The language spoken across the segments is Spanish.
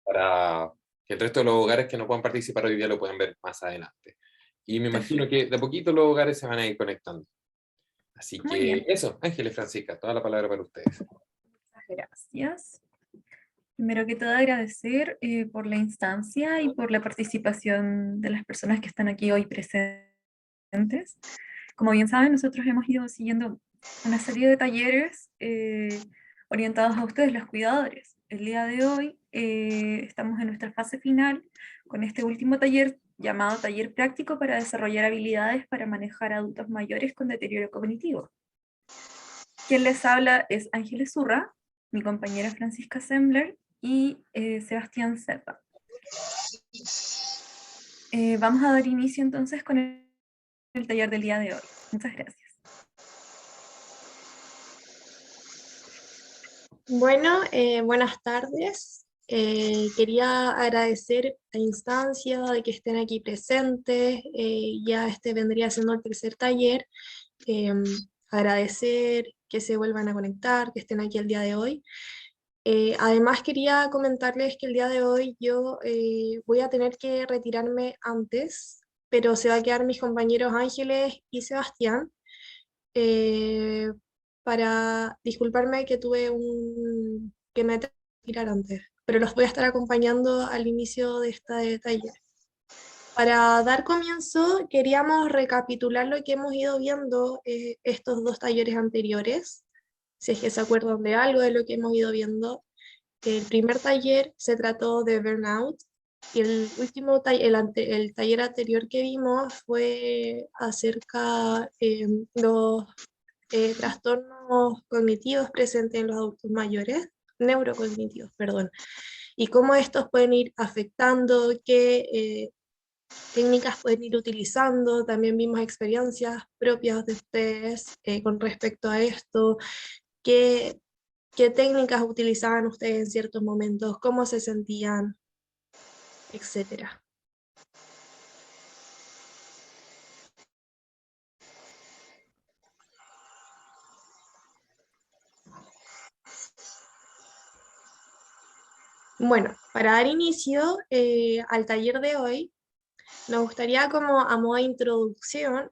para que el resto de los hogares que no puedan participar hoy día lo puedan ver más adelante. Y me imagino Perfecto. que de a poquito los hogares se van a ir conectando. Así Muy que bien. eso, Ángeles, Francisca, toda la palabra para ustedes. Muchas gracias. Primero que todo, agradecer por la instancia y por la participación de las personas que están aquí hoy presentes. Como bien saben, nosotros hemos ido siguiendo una serie de talleres orientados a ustedes, los cuidadores. El día de hoy estamos en nuestra fase final con este último taller llamado Taller Práctico para desarrollar habilidades para manejar adultos mayores con deterioro cognitivo. Quien les habla es Ángeles Zurra, mi compañera Francisca Sembler y Sebastián Serpa. Vamos a dar inicio entonces con el taller del día de hoy. Muchas gracias. Bueno, buenas tardes. Quería agradecer la instancia de que estén aquí presentes. Ya este vendría siendo el tercer taller. Eh, Agradecer que se vuelvan a conectar, que estén aquí el día de hoy. Además quería comentarles que el día de hoy yo voy a tener que retirarme antes, pero se va a quedar mis compañeros Ángeles y Sebastián. eh, para disculparme que que me tengo que tirar antes, pero los voy a estar acompañando al inicio de este taller. Para dar comienzo, queríamos recapitular lo que hemos ido viendo estos dos talleres anteriores, si es que se acuerdan de algo de lo que hemos ido viendo. El primer taller se trató de burnout y el último el taller anterior que vimos fue acerca de los trastornos cognitivos presentes en los adultos mayores, neurocognitivos, perdón, y cómo estos pueden ir afectando, qué técnicas pueden ir utilizando. También vimos experiencias propias de ustedes con respecto a esto, qué, qué técnicas utilizaban ustedes en ciertos momentos, cómo se sentían, etcétera. Bueno, para dar inicio al taller de hoy, me gustaría como a modo de introducción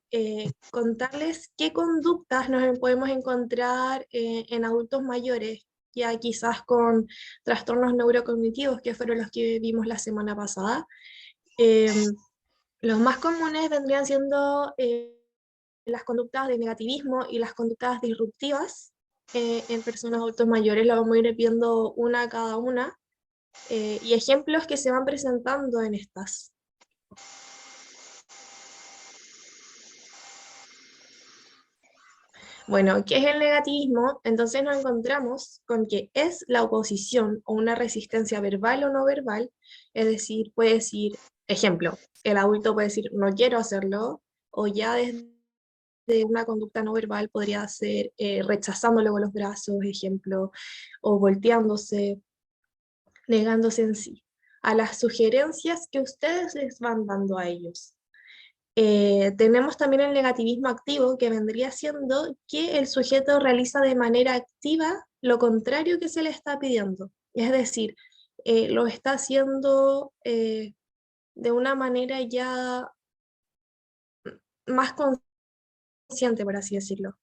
contarles qué conductas nos podemos encontrar en adultos mayores, ya quizás con trastornos neurocognitivos, que fueron los que vimos la semana pasada. Eh, los más comunes vendrían siendo las conductas de negativismo y las conductas disruptivas en personas adultos mayores. Lo vamos a ir viendo una a cada una y ejemplos que se van presentando en estas. Bueno, ¿qué es el negativismo? Entonces nos encontramos con que es la oposición o una resistencia verbal o no verbal, es decir, puede decir, ejemplo, el adulto puede decir no quiero hacerlo, o ya desde una conducta no verbal podría ser rechazándolo con los brazos, ejemplo, o volteándose, negándose en sí, a las sugerencias que ustedes les van dando a ellos. Tenemos también el negativismo activo, que vendría siendo que el sujeto realiza de manera activa lo contrario que se le está pidiendo. Es decir, lo está haciendo de una manera ya más consciente, por así decirlo.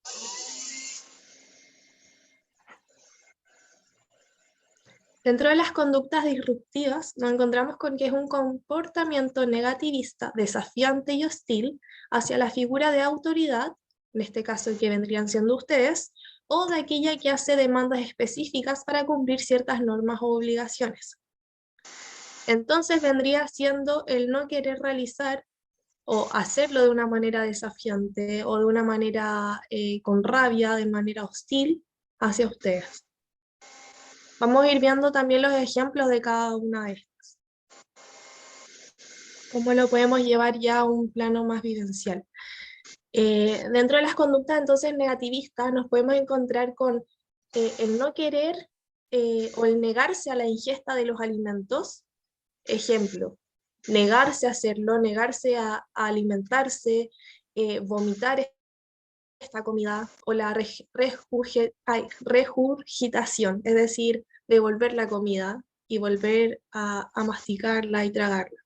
Dentro de las conductas disruptivas, nos encontramos con que es un comportamiento negativista, desafiante y hostil hacia la figura de autoridad, en este caso que vendrían siendo ustedes, o de aquella que hace demandas específicas para cumplir ciertas normas o obligaciones. Entonces vendría siendo el no querer realizar o hacerlo de una manera desafiante o de una manera con rabia, de manera hostil hacia ustedes. Vamos a ir viendo también los ejemplos de cada una de estas. Cómo lo podemos llevar ya a un plano más vivencial. Dentro de las conductas entonces negativistas nos podemos encontrar con el no querer o el negarse a la ingesta de los alimentos. Ejemplo, negarse a hacerlo, negarse a alimentarse, vomitar esta comida o la regurgitación, es decir, devolver la comida, y volver a masticarla y tragarla.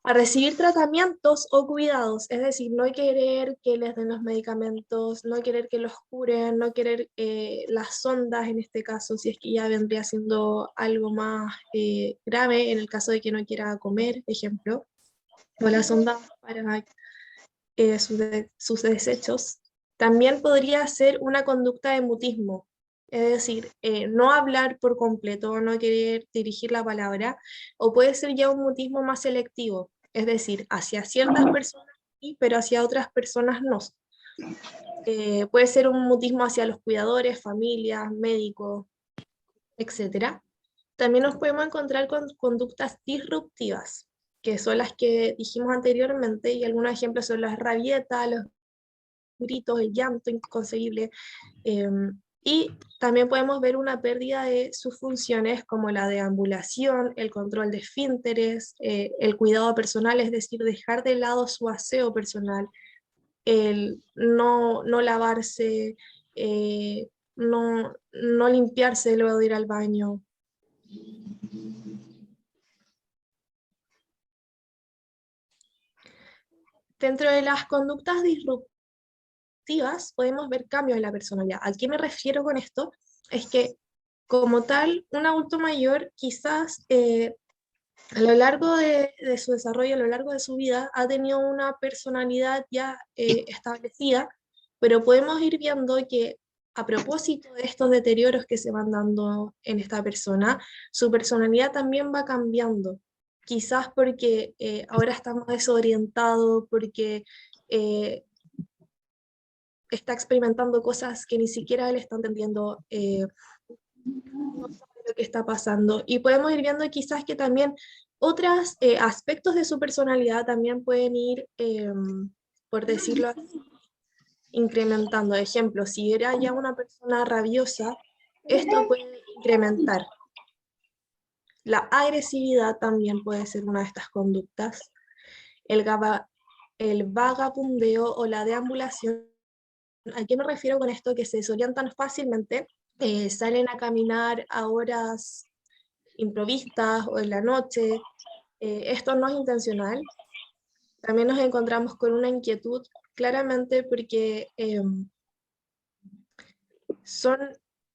A recibir tratamientos o cuidados, es decir, no querer que les den los medicamentos, no querer que los curen, no querer las sondas en este caso, si es que ya vendría siendo algo más grave, en el caso de que no quiera comer, ejemplo, o la sonda para sus desechos. También podría ser una conducta de mutismo, es decir, no hablar por completo, no querer dirigir la palabra, o puede ser ya un mutismo más selectivo, es decir, hacia ciertas personas sí, pero hacia otras personas no. Puede ser un mutismo hacia los cuidadores, familias, médicos, etc. También nos podemos encontrar con conductas disruptivas, que son las que dijimos anteriormente, y algunos ejemplos son las rabietas, los gritos, el llanto inconcebible, y también podemos ver una pérdida de sus funciones como la deambulación, el control de esfínteres, el cuidado personal, es decir, dejar de lado su aseo personal, el no lavarse, no limpiarse luego de ir al baño. Dentro de las conductas disruptivas podemos ver cambios en la personalidad. ¿A qué me refiero con esto? Es que como tal, un adulto mayor quizás a lo largo de su desarrollo, a lo largo de su vida, ha tenido una personalidad ya establecida, pero podemos ir viendo que a propósito de estos deterioros que se van dando en esta persona, su personalidad también va cambiando. Quizás porque ahora está más desorientado, porque está experimentando cosas que ni siquiera él está entendiendo, no sabe lo que está pasando. Y podemos ir viendo quizás que también otros aspectos de su personalidad también pueden ir, por decirlo así, incrementando. Ejemplo, si era ya una persona rabiosa, esto puede incrementar. La agresividad también puede ser una de estas conductas. El, el vagabundeo o la deambulación. ¿A qué me refiero con esto? Que se desorientan fácilmente, salen a caminar a horas improvistas o en la noche. Esto no es intencional. También nos encontramos con una inquietud, claramente porque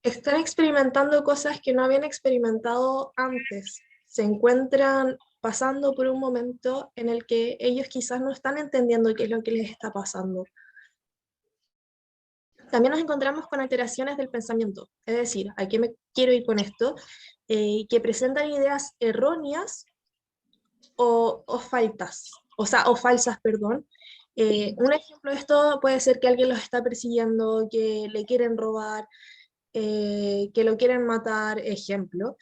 están experimentando cosas que no habían experimentado antes. Se encuentran pasando por un momento en el que ellos quizás no están entendiendo qué es lo que les está pasando. También nos encontramos con alteraciones del pensamiento, es decir, ¿a qué me quiero ir con esto? Que presentan ideas erróneas o faltas, o falsas, perdón. Un ejemplo de esto puede ser que alguien los está persiguiendo, que le quieren robar, que lo quieren matar, ejemplo.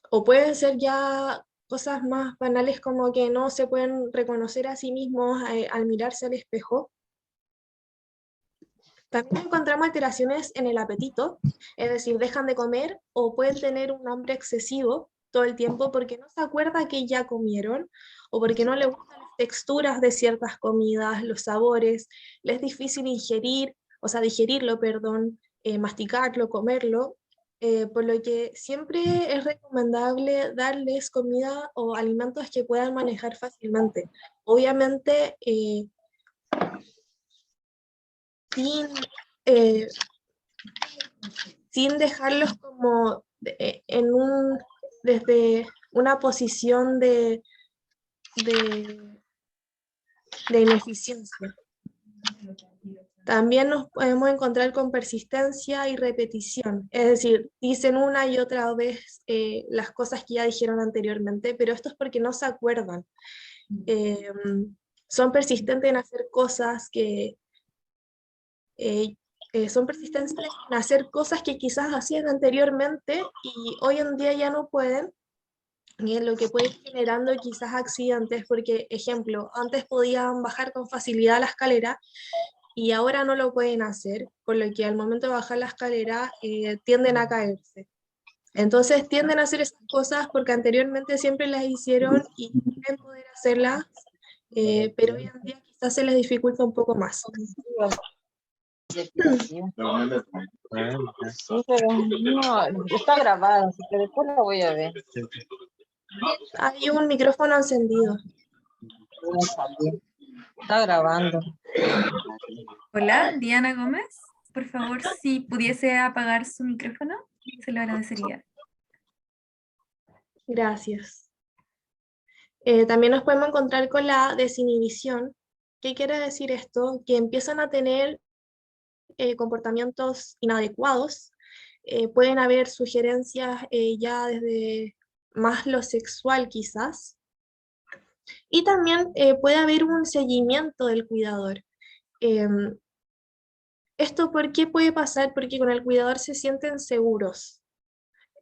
O pueden ser ya cosas más banales como que no se pueden reconocer a sí mismos al mirarse al espejo. También encontramos alteraciones en el apetito, es decir, dejan de comer o pueden tener un hambre excesivo todo el tiempo porque no se acuerda que ya comieron o porque no les gustan las texturas de ciertas comidas, los sabores, les es difícil ingerir, o sea, digerirlo, perdón, masticarlo, comerlo, por lo que siempre es recomendable darles comida o alimentos que puedan manejar fácilmente. Obviamente, sin, eh, sin dejarlos como desde una posición de, de ineficiencia. También nos podemos encontrar con persistencia y repetición, es decir, dicen una y otra vez las cosas que ya dijeron anteriormente, pero esto es porque no se acuerdan. Son persistentes en hacer cosas que son persistentes en hacer cosas que quizás hacían anteriormente y hoy en día ya no pueden, y es lo que puede ir generando quizás accidentes, porque, ejemplo, antes podían bajar con facilidad la escalera y ahora no lo pueden hacer, por lo que al momento de bajar la escalera tienden a caerse. Entonces tienden a hacer esas cosas porque anteriormente siempre las hicieron y quieren poder hacerlas, pero hoy en día quizás se les dificulta un poco más. Sí, pero no, está grabado, así que después lo voy a ver. Hay un micrófono encendido. Voy a salir. Está grabando. Hola, Diana Gómez. Por favor, si pudiese apagar su micrófono, se lo agradecería. Gracias. También nos podemos encontrar con la desinhibición. ¿Qué quiere decir esto? Que empiezan a tener comportamientos inadecuados. Pueden haber sugerencias ya desde más lo sexual quizás. Y también puede haber un seguimiento del cuidador. ¿Esto por qué puede pasar? Porque con el cuidador se sienten seguros.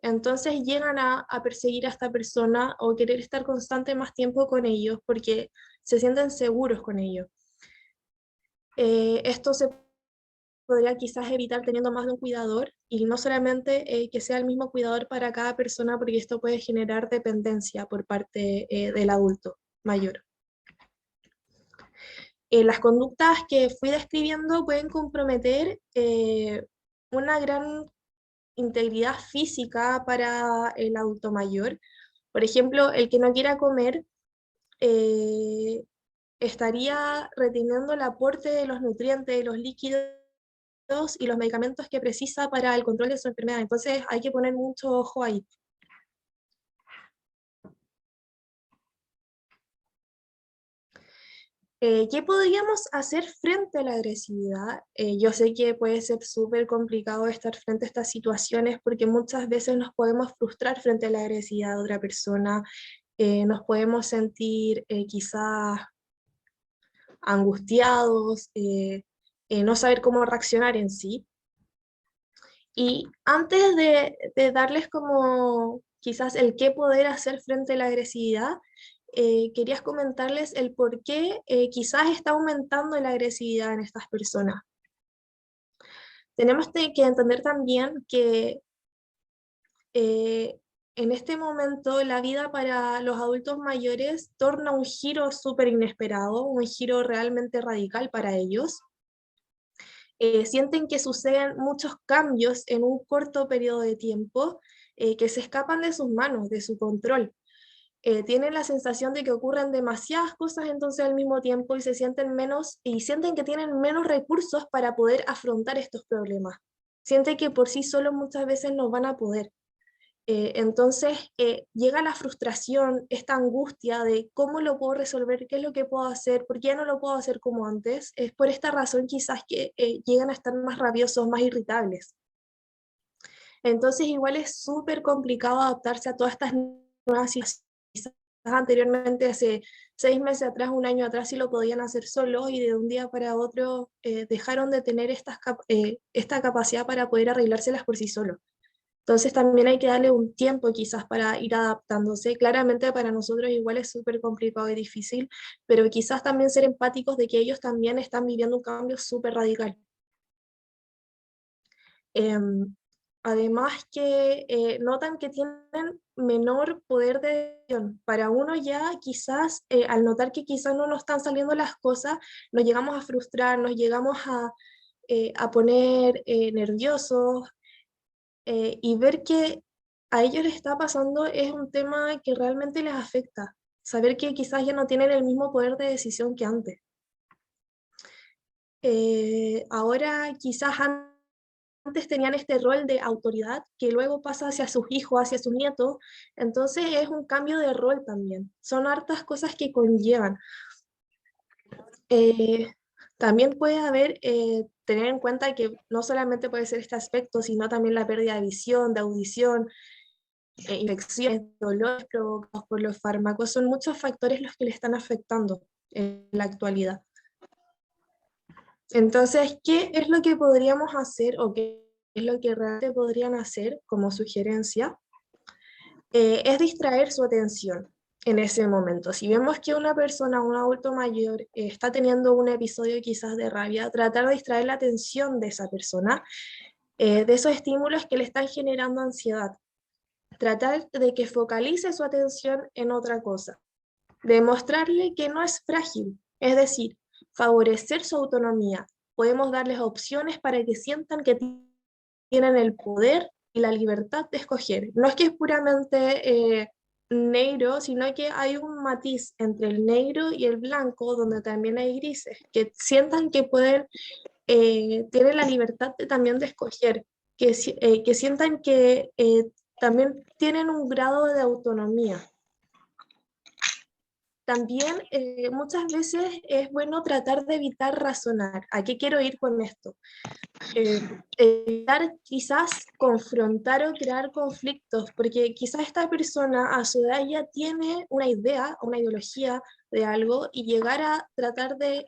Entonces llegan a perseguir a esta persona o querer estar constante más tiempo con ellos porque se sienten seguros con ellos. Esto se podría quizás evitar teniendo más de un cuidador y no solamente que sea el mismo cuidador para cada persona porque esto puede generar dependencia por parte del adulto mayor. Las conductas que fui describiendo pueden comprometer una gran integridad física para el adulto mayor. Por ejemplo, el que no quiera comer estaría reteniendo el aporte de los nutrientes, de los líquidos y los medicamentos que precisa para el control de su enfermedad. Entonces hay que poner mucho ojo ahí. ¿Qué podríamos hacer frente a la agresividad? Yo sé que puede ser súper complicado estar frente a estas situaciones porque muchas veces nos podemos frustrar frente a la agresividad de otra persona, nos podemos sentir quizás angustiados, no saber cómo reaccionar en sí. Y antes de darles como quizás el qué poder hacer frente a la agresividad, quería comentarles el por qué quizás está aumentando la agresividad en estas personas. Tenemos que entender también que en este momento la vida para los adultos mayores torna un giro súper inesperado, un giro realmente radical para ellos. Sienten que suceden muchos cambios en un corto periodo de tiempo que se escapan de sus manos, de su control. Tienen la sensación de que ocurren demasiadas cosas entonces al mismo tiempo y se sienten menos y sienten que tienen menos recursos para poder afrontar estos problemas. Sienten que por sí solos muchas veces no van a poder. Entonces llega la frustración, esta angustia de cómo lo puedo resolver, qué es lo que puedo hacer, por qué ya no lo puedo hacer como antes. Es por esta razón quizás que llegan a estar más rabiosos, más irritables. Entonces igual es súper complicado adaptarse a todas estas nuevas situaciones. Quizás anteriormente, hace 6 meses atrás, un año atrás, sí lo podían hacer solos y de un día para otro dejaron de tener esta capacidad para poder arreglárselas por sí solos. Entonces también hay que darle un tiempo quizás para ir adaptándose. Claramente para nosotros igual es súper complicado y difícil, pero quizás también ser empáticos de que ellos también están viviendo un cambio súper radical. Además que notan que tienen menor poder de decisión. Para uno ya quizás, al notar que quizás no nos están saliendo las cosas, nos llegamos a frustrar, nos llegamos a poner nerviosos, y ver que a ellos les está pasando es un tema que realmente les afecta. Saber que quizás ya no tienen el mismo poder de decisión que antes. Ahora quizás antes tenían este rol de autoridad que luego pasa hacia sus hijos, hacia sus nietos, entonces es un cambio de rol también. Son hartas cosas que conllevan. También puede haber, tener en cuenta que no solamente puede ser este aspecto, sino también la pérdida de visión, de audición, infecciones, dolores provocados por los fármacos, son muchos factores los que le están afectando en la actualidad. Entonces, ¿qué es lo que podríamos hacer o qué es lo que realmente podrían hacer como sugerencia? Es distraer su atención en ese momento. Si vemos que una persona, un adulto mayor, está teniendo un episodio quizás de rabia, tratar de distraer la atención de esa persona, de esos estímulos que le están generando ansiedad. Tratar de que focalice su atención en otra cosa. Demostrarle que no es frágil, es decir, favorecer su autonomía, podemos darles opciones para que sientan que tienen el poder y la libertad de escoger. No es que es puramente negro, sino que hay un matiz entre el negro y el blanco, donde también hay grises, que sientan que pueden, tienen la libertad también de escoger, que sientan que también tienen un grado de autonomía. También muchas veces es bueno tratar de evitar razonar. ¿A qué quiero ir con esto? Evitar quizás confrontar o crear conflictos, porque quizás esta persona a su edad ya tiene una idea, una ideología de algo, y llegar a tratar de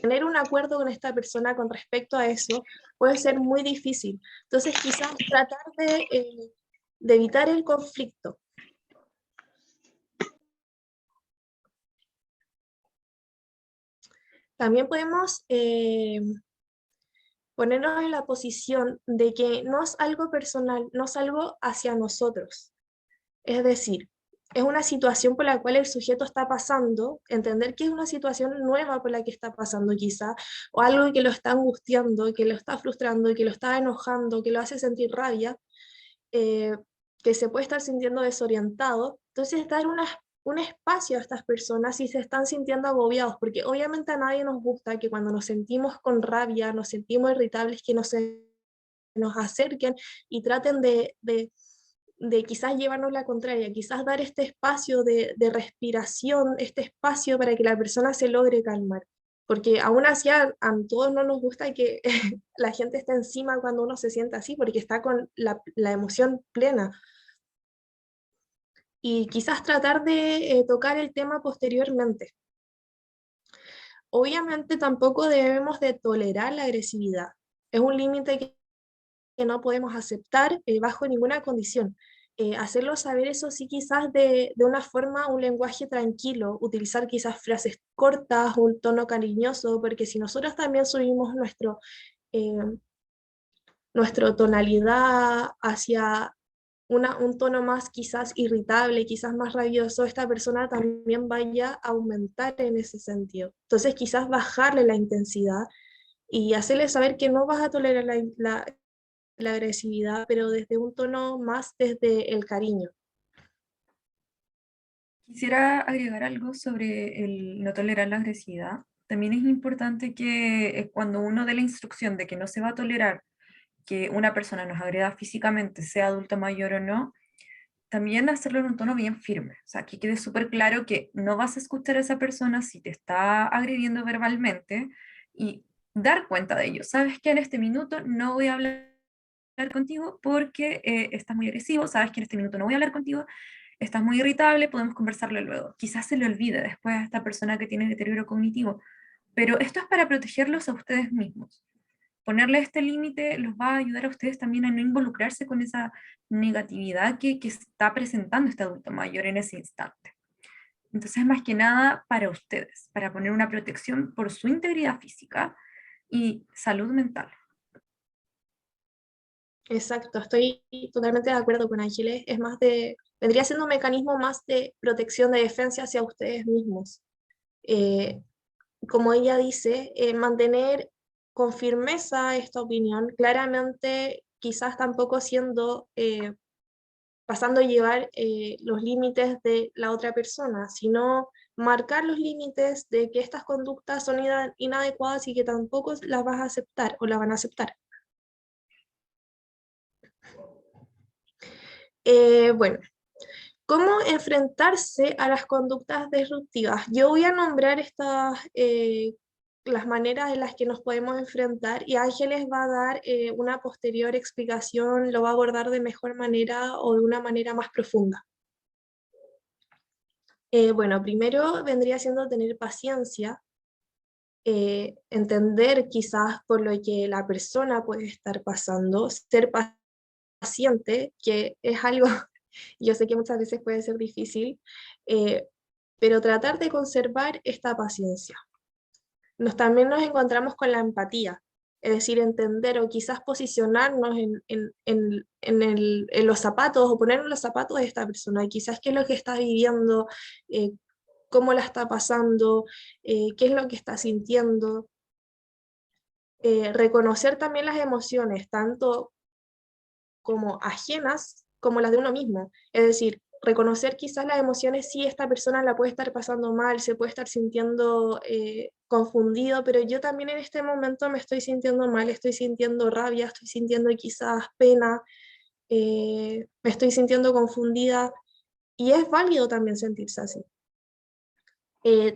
tener un acuerdo con esta persona con respecto a eso puede ser muy difícil. Entonces quizás tratar de evitar el conflicto. También podemos ponernos en la posición de que no es algo personal, no es algo hacia nosotros. Es decir, es una situación por la cual el sujeto está pasando, entender que es una situación nueva por la que está pasando quizá, o algo que lo está angustiando, que lo está frustrando, que lo está enojando, que lo hace sentir rabia, que se puede estar sintiendo desorientado. Entonces, dar un espacio a estas personas si se están sintiendo agobiados, porque obviamente a nadie nos gusta que cuando nos sentimos con rabia, nos sentimos irritables, que nos acerquen y traten de quizás llevarnos la contraria, quizás dar este espacio de respiración, este espacio para que la persona se logre calmar. Porque aún así a todos no nos gusta que la gente esté encima cuando uno se sienta así, porque está con la emoción plena. Y quizás tratar de tocar el tema posteriormente. Obviamente tampoco debemos de tolerar la agresividad. Es un límite que no podemos aceptar bajo ninguna condición. Hacerlo saber eso sí quizás de una forma, un lenguaje tranquilo, utilizar quizás frases cortas, un tono cariñoso, porque si nosotros también subimos nuestra tonalidad hacia un tono más quizás irritable, quizás más rabioso, esta persona también vaya a aumentar en ese sentido. Entonces quizás bajarle la intensidad y hacerle saber que no vas a tolerar la agresividad, pero desde un tono más desde el cariño. Quisiera agregar algo sobre el no tolerar la agresividad. También es importante que cuando uno dé la instrucción de que no se va a tolerar que una persona nos agreda físicamente, sea adulto mayor o no, también hacerlo en un tono bien firme. O sea, que quede súper claro que no vas a escuchar a esa persona si te está agrediendo verbalmente y dar cuenta de ello. Sabes que en este minuto no voy a hablar contigo porque estás muy agresivo, sabes que en este minuto no voy a hablar contigo, estás muy irritable, podemos conversarlo luego. Quizás se le olvide después a esta persona que tiene deterioro cognitivo, pero esto es para protegerlos a ustedes mismos. Ponerle este límite los va a ayudar a ustedes también a no involucrarse con esa negatividad que está presentando este adulto mayor en ese instante. Entonces, más que nada para ustedes, para poner una protección por su integridad física y salud mental. Exacto, estoy totalmente de acuerdo con Ángeles. Es más vendría siendo un mecanismo más de protección, de defensa hacia ustedes mismos. Como ella dice, mantener con firmeza esta opinión, claramente quizás tampoco pasando a llevar los límites de la otra persona, sino marcar los límites de que estas conductas son inadecuadas y que tampoco las vas a aceptar o las van a aceptar. Bueno, ¿cómo enfrentarse a las conductas disruptivas? Yo voy a nombrar las maneras en las que nos podemos enfrentar y Ángeles va a dar una posterior explicación, lo va a abordar de mejor manera o de una manera más profunda. Bueno, primero vendría siendo tener paciencia, entender quizás por lo que la persona puede estar pasando, ser paciente, que es algo, yo sé que muchas veces puede ser difícil, pero tratar de conservar esta paciencia. También nos encontramos con la empatía, es decir, entender o quizás posicionarnos en los zapatos o ponernos los zapatos de esta persona, y quizás qué es lo que está viviendo, cómo la está pasando, qué es lo que está sintiendo. reconocer también las emociones, tanto como ajenas como las de uno mismo. Es decir, reconocer quizás las emociones, sí, esta persona la puede estar pasando mal, se puede estar sintiendo confundido, pero yo también en este momento me estoy sintiendo mal, estoy sintiendo rabia, estoy sintiendo quizás pena, me estoy sintiendo confundida, y es válido también sentirse así.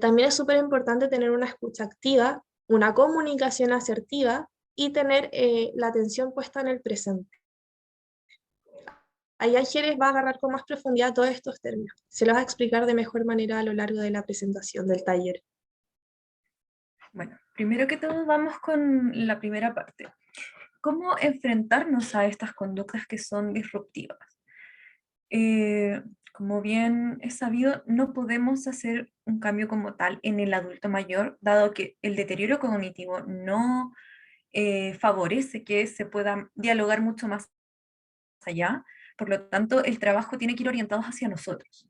También es súper importante tener una escucha activa, una comunicación asertiva y tener la atención puesta en el presente. Ahí Ángeles va a agarrar con más profundidad todos estos términos. Se los va a explicar de mejor manera a lo largo de la presentación del taller. Bueno, primero que todo vamos con la primera parte. ¿Cómo enfrentarnos a estas conductas que son disruptivas? Como bien es sabido, no podemos hacer un cambio como tal en el adulto mayor, dado que el deterioro cognitivo no favorece que se pueda dialogar mucho más allá. Por lo tanto, el trabajo tiene que ir orientado hacia nosotros.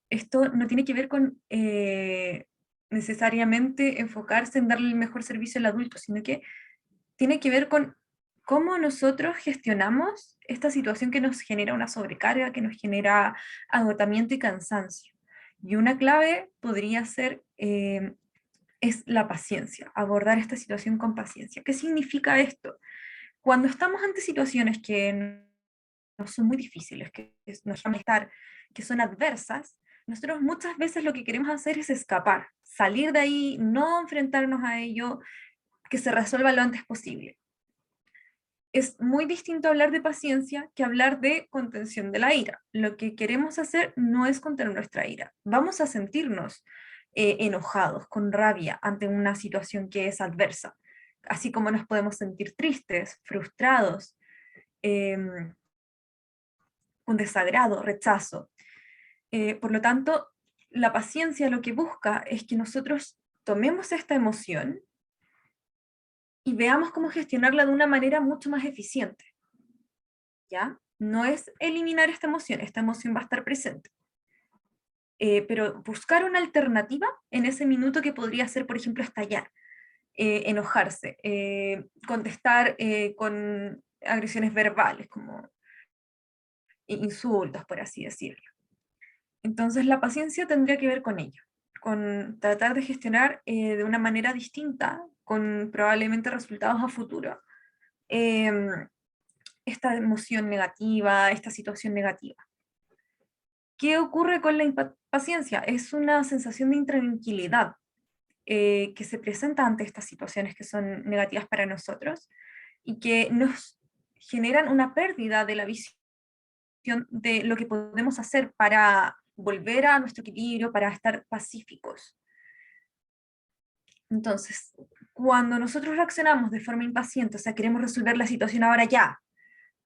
Esto no tiene que ver con necesariamente enfocarse en darle el mejor servicio al adulto, sino que tiene que ver con cómo nosotros gestionamos esta situación que nos genera una sobrecarga, que nos genera agotamiento y cansancio. Y una clave podría ser, es la paciencia, abordar esta situación con paciencia. ¿Qué significa esto? Cuando estamos ante situaciones que nos son muy difíciles, que nos van a estar, que son adversas, nosotros muchas veces lo que queremos hacer es escapar, salir de ahí, no enfrentarnos a ello, que se resuelva lo antes posible. Es muy distinto hablar de paciencia que hablar de contención de la ira. Lo que queremos hacer no es contener nuestra ira. Vamos a sentirnos enojados, con rabia ante una situación que es adversa, así como nos podemos sentir tristes, frustrados, un desagrado, rechazo. Por lo tanto, la paciencia lo que busca es que nosotros tomemos esta emoción y veamos cómo gestionarla de una manera mucho más eficiente. ¿Ya? No es eliminar esta emoción va a estar presente. Pero buscar una alternativa en ese minuto que podría ser, por ejemplo, estallar, enojarse, contestar con agresiones verbales, como insultos, por así decirlo. Entonces la paciencia tendría que ver con ello, con tratar de gestionar de una manera distinta, con probablemente resultados a futuro, esta emoción negativa, esta situación negativa. ¿Qué ocurre con la impaciencia? Es una sensación de intranquilidad que se presenta ante estas situaciones que son negativas para nosotros y que nos generan una pérdida de la visión de lo que podemos hacer para volver a nuestro equilibrio, para estar pacíficos. Entonces, cuando nosotros reaccionamos de forma impaciente, o sea, queremos resolver la situación ahora ya,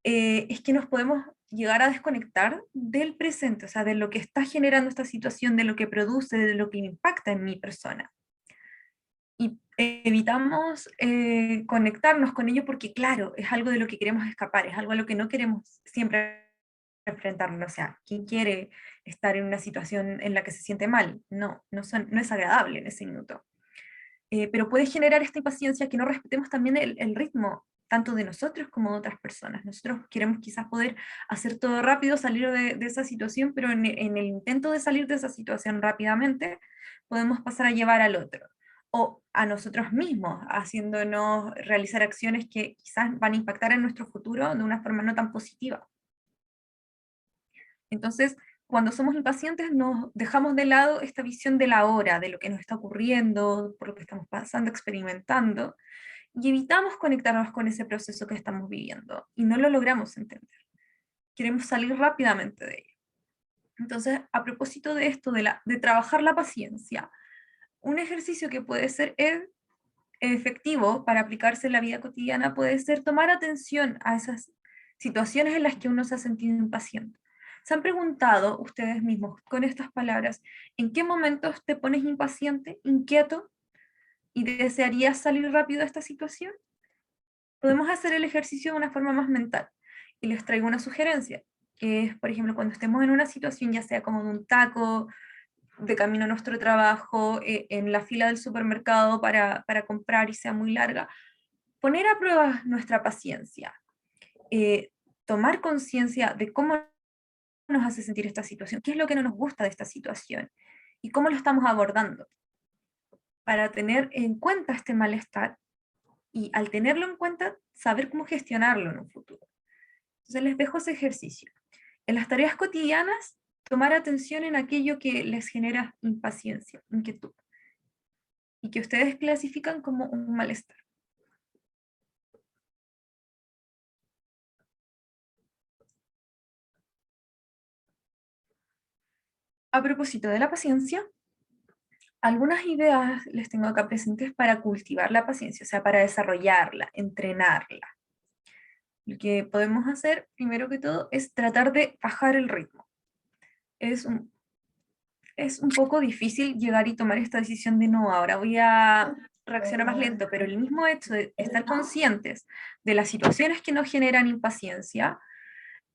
es que nos podemos llegar a desconectar del presente, o sea, de lo que está generando esta situación, de lo que produce, de lo que impacta en mi persona. Y evitamos conectarnos con ello porque, claro, es algo de lo que queremos escapar, es algo a lo que no queremos siempre enfrentarnos. O sea, ¿quién quiere estar en una situación en la que se siente mal? No, no es agradable en ese minuto. Pero puede generar esta impaciencia que no respetemos también el ritmo, tanto de nosotros como de otras personas. Nosotros queremos quizás poder hacer todo rápido, salir de esa situación, pero en el intento de salir de esa situación rápidamente, podemos pasar a llevar al otro, o a nosotros mismos, haciéndonos realizar acciones que quizás van a impactar en nuestro futuro de una forma no tan positiva. Entonces, cuando somos impacientes, nos dejamos de lado esta visión de la hora, de lo que nos está ocurriendo, por lo que estamos pasando, experimentando, y evitamos conectarnos con ese proceso que estamos viviendo, y no lo logramos entender. Queremos salir rápidamente de ello. Entonces, a propósito de esto, de trabajar la paciencia, un ejercicio que puede ser efectivo para aplicarse en la vida cotidiana puede ser tomar atención a esas situaciones en las que uno se ha sentido impaciente. ¿Se han preguntado ustedes mismos con estas palabras en qué momentos te pones impaciente, inquieto y desearías salir rápido de esta situación? Podemos hacer el ejercicio de una forma más mental y les traigo una sugerencia, que es, por ejemplo, cuando estemos en una situación, ya sea como de un taco, de camino a nuestro trabajo, en la fila del supermercado para comprar y sea muy larga, poner a prueba nuestra paciencia, tomar conciencia de cómo nos hace sentir esta situación, qué es lo que no nos gusta de esta situación y cómo lo estamos abordando, para tener en cuenta este malestar y al tenerlo en cuenta, saber cómo gestionarlo en un futuro. Entonces les dejo ese ejercicio. En las tareas cotidianas, tomar atención en aquello que les genera impaciencia, inquietud, y que ustedes clasifican como un malestar. A propósito de la paciencia, algunas ideas les tengo acá presentes para cultivar la paciencia, o sea, para desarrollarla, entrenarla. Lo que podemos hacer, primero que todo, es tratar de bajar el ritmo. Es un poco difícil llegar y tomar esta decisión de no, ahora voy a reaccionar más lento, pero el mismo hecho de estar conscientes de las situaciones que nos generan impaciencia,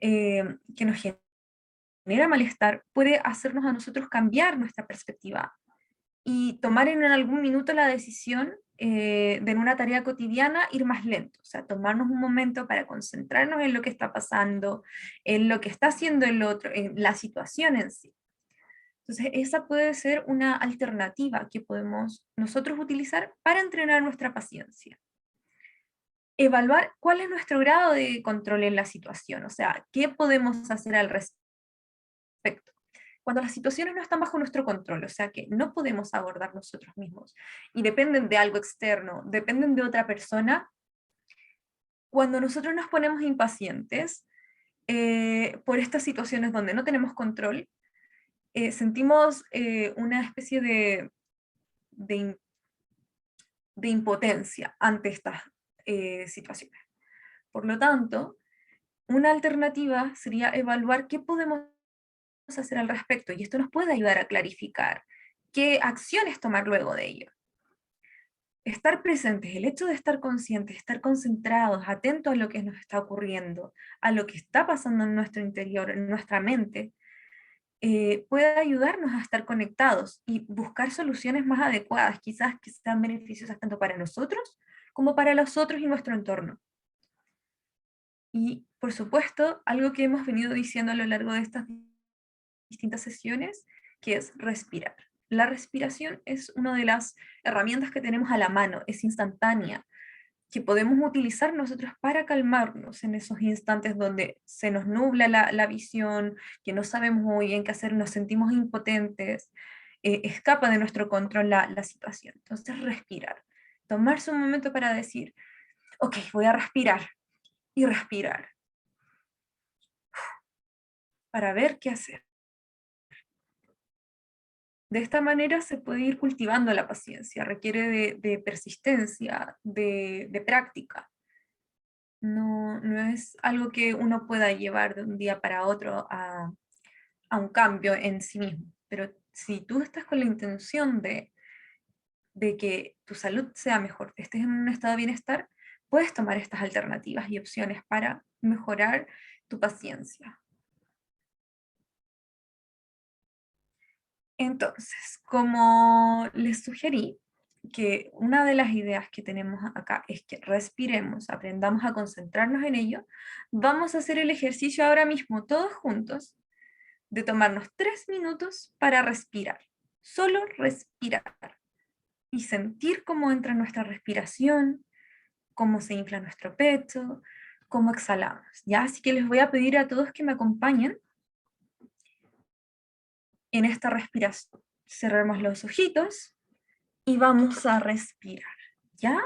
que nos genera malestar, puede hacernos a nosotros cambiar nuestra perspectiva y tomar en algún minuto la decisión de en una tarea cotidiana ir más lento, o sea, tomarnos un momento para concentrarnos en lo que está pasando, en lo que está haciendo el otro, en la situación en sí. Entonces, esa puede ser una alternativa que podemos nosotros utilizar para entrenar nuestra paciencia. Evaluar cuál es nuestro grado de control en la situación, o sea, qué podemos hacer al respecto. Cuando las situaciones no están bajo nuestro control, o sea, que no podemos abordar nosotros mismos y dependen de algo externo, dependen de otra persona, cuando nosotros nos ponemos impacientes por estas situaciones donde no tenemos control, sentimos una especie de impotencia ante estas situaciones. Por lo tanto, una alternativa sería evaluar qué podemos hacer al respecto, y esto nos puede ayudar a clarificar qué acciones tomar luego de ello. Estar presentes, el hecho de estar conscientes, estar concentrados, atentos a lo que nos está ocurriendo, a lo que está pasando en nuestro interior, en nuestra mente, puede ayudarnos a estar conectados y buscar soluciones más adecuadas, quizás que sean beneficiosas tanto para nosotros como para los otros y nuestro entorno. Y, por supuesto, algo que hemos venido diciendo a lo largo de estas distintas sesiones, que es respirar. La respiración es una de las herramientas que tenemos a la mano, es instantánea, que podemos utilizar nosotros para calmarnos en esos instantes donde se nos nubla la visión, que no sabemos muy bien qué hacer, nos sentimos impotentes, escapa de nuestro control la situación. Entonces, respirar. Tomarse un momento para decir, ok, voy a respirar y respirar, para ver qué hacer. De esta manera se puede ir cultivando la paciencia, requiere de persistencia, de práctica. No es algo que uno pueda llevar de un día para otro a un cambio en sí mismo, pero si tú estás con la intención de que tu salud sea mejor, estés en un estado de bienestar, puedes tomar estas alternativas y opciones para mejorar tu paciencia. Entonces, como les sugerí, que una de las ideas que tenemos acá es que respiremos, aprendamos a concentrarnos en ello, vamos a hacer el ejercicio ahora mismo todos juntos de tomarnos 3 minutos para respirar, solo respirar y sentir cómo entra nuestra respiración, cómo se infla nuestro pecho, cómo exhalamos. ¿Ya? Así que les voy a pedir a todos que me acompañen en esta respiración. Cerremos los ojitos y vamos a respirar, ¿ya?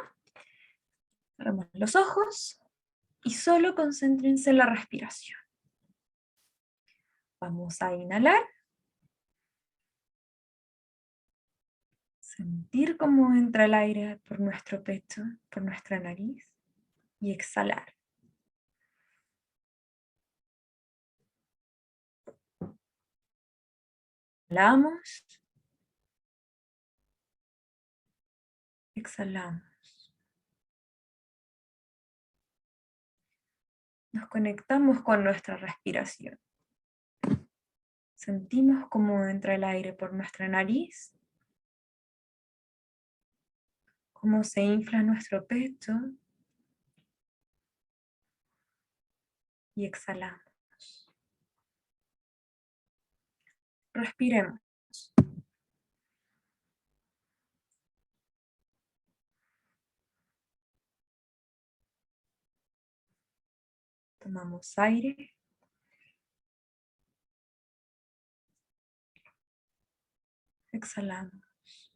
Cerremos los ojos y solo concéntrense en la respiración. Vamos a inhalar. Sentir cómo entra el aire por nuestro pecho, por nuestra nariz, y exhalar. Inhalamos. Exhalamos. Nos conectamos con nuestra respiración. Sentimos cómo entra el aire por nuestra nariz, cómo se infla nuestro pecho y exhalamos. Respiremos. Tomamos aire. Exhalamos.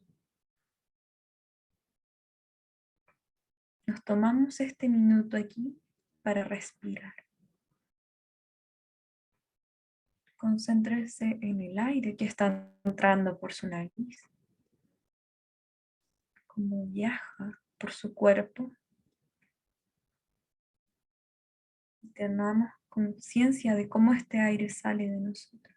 Nos tomamos este minuto aquí para respirar. Concéntrese en el aire que está entrando por su nariz, cómo viaja por su cuerpo. Tenemos conciencia de cómo este aire sale de nosotros.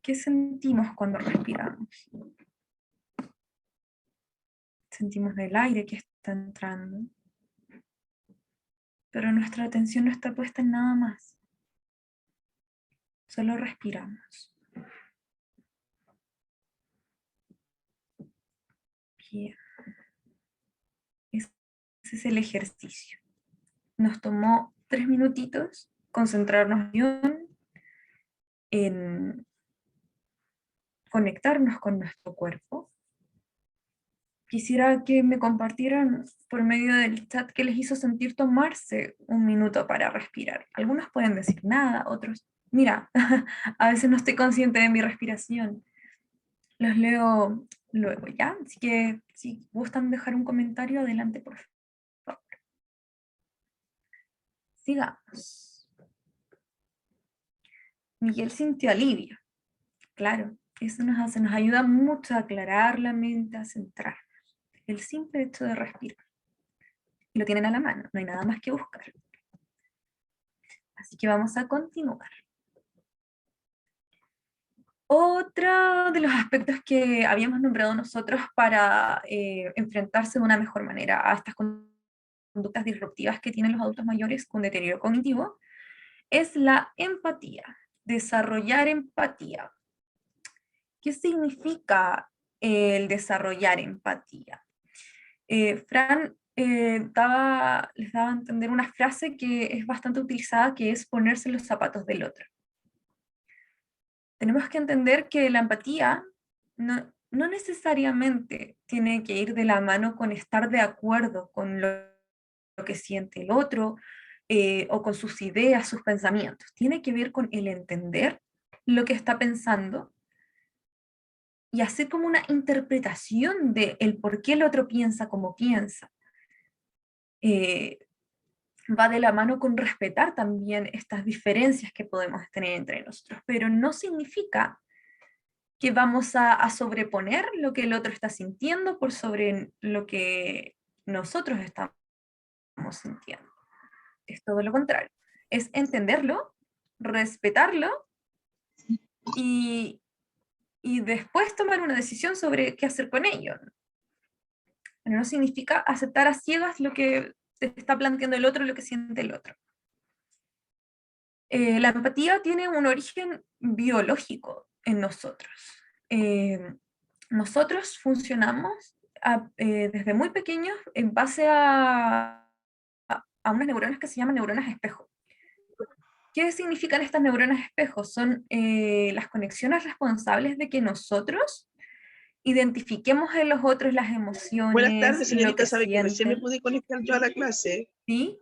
¿Qué sentimos cuando respiramos? Sentimos el aire que está entrando, pero nuestra atención no está puesta en nada más. Solo respiramos. Bien. Ese es el ejercicio. Nos tomó 3 minutitos concentrarnos bien en conectarnos con nuestro cuerpo. Quisiera que me compartieran por medio del chat qué les hizo sentir tomarse un minuto para respirar. Algunos pueden decir nada, otros, mira, a veces no estoy consciente de mi respiración. Los leo luego, ¿ya? Así que si gustan dejar un comentario, adelante, por favor. Sigamos. Miguel sintió alivio. Claro, eso nos ayuda mucho a aclarar la mente, a centrarnos. El simple hecho de respirar. Y lo tienen a la mano, no hay nada más que buscar. Así que vamos a continuar. Otro de los aspectos que habíamos nombrado nosotros para enfrentarse de una mejor manera a estas conductas disruptivas que tienen los adultos mayores con deterioro cognitivo es la empatía, desarrollar empatía. ¿Qué significa el desarrollar empatía? Fran les daba a entender una frase que es bastante utilizada, que es ponerse en los zapatos del otro. Tenemos que entender que la empatía no necesariamente tiene que ir de la mano con estar de acuerdo con lo que siente el otro, o con sus ideas, sus pensamientos. Tiene que ver con el entender lo que está pensando y hacer como una interpretación de el por qué el otro piensa como piensa. Va de la mano con respetar también estas diferencias que podemos tener entre nosotros, pero no significa que vamos a sobreponer lo que el otro está sintiendo por sobre lo que nosotros estamos sintiendo. Es todo lo contrario. Es entenderlo, respetarlo y después tomar una decisión sobre qué hacer con ello. Pero no significa aceptar a ciegas lo que te está planteando el otro, lo que siente el otro. La empatía tiene un origen biológico en nosotros. Nosotros funcionamos desde muy pequeños en base a unas neuronas que se llaman neuronas espejo. ¿Qué significan estas neuronas espejo? Son las conexiones responsables de que nosotros identifiquemos en los otros las emociones. Buenas tardes, señorita. Lo que Sabe que recién me sienten. pude conectar yo a la clase. ¿Sí?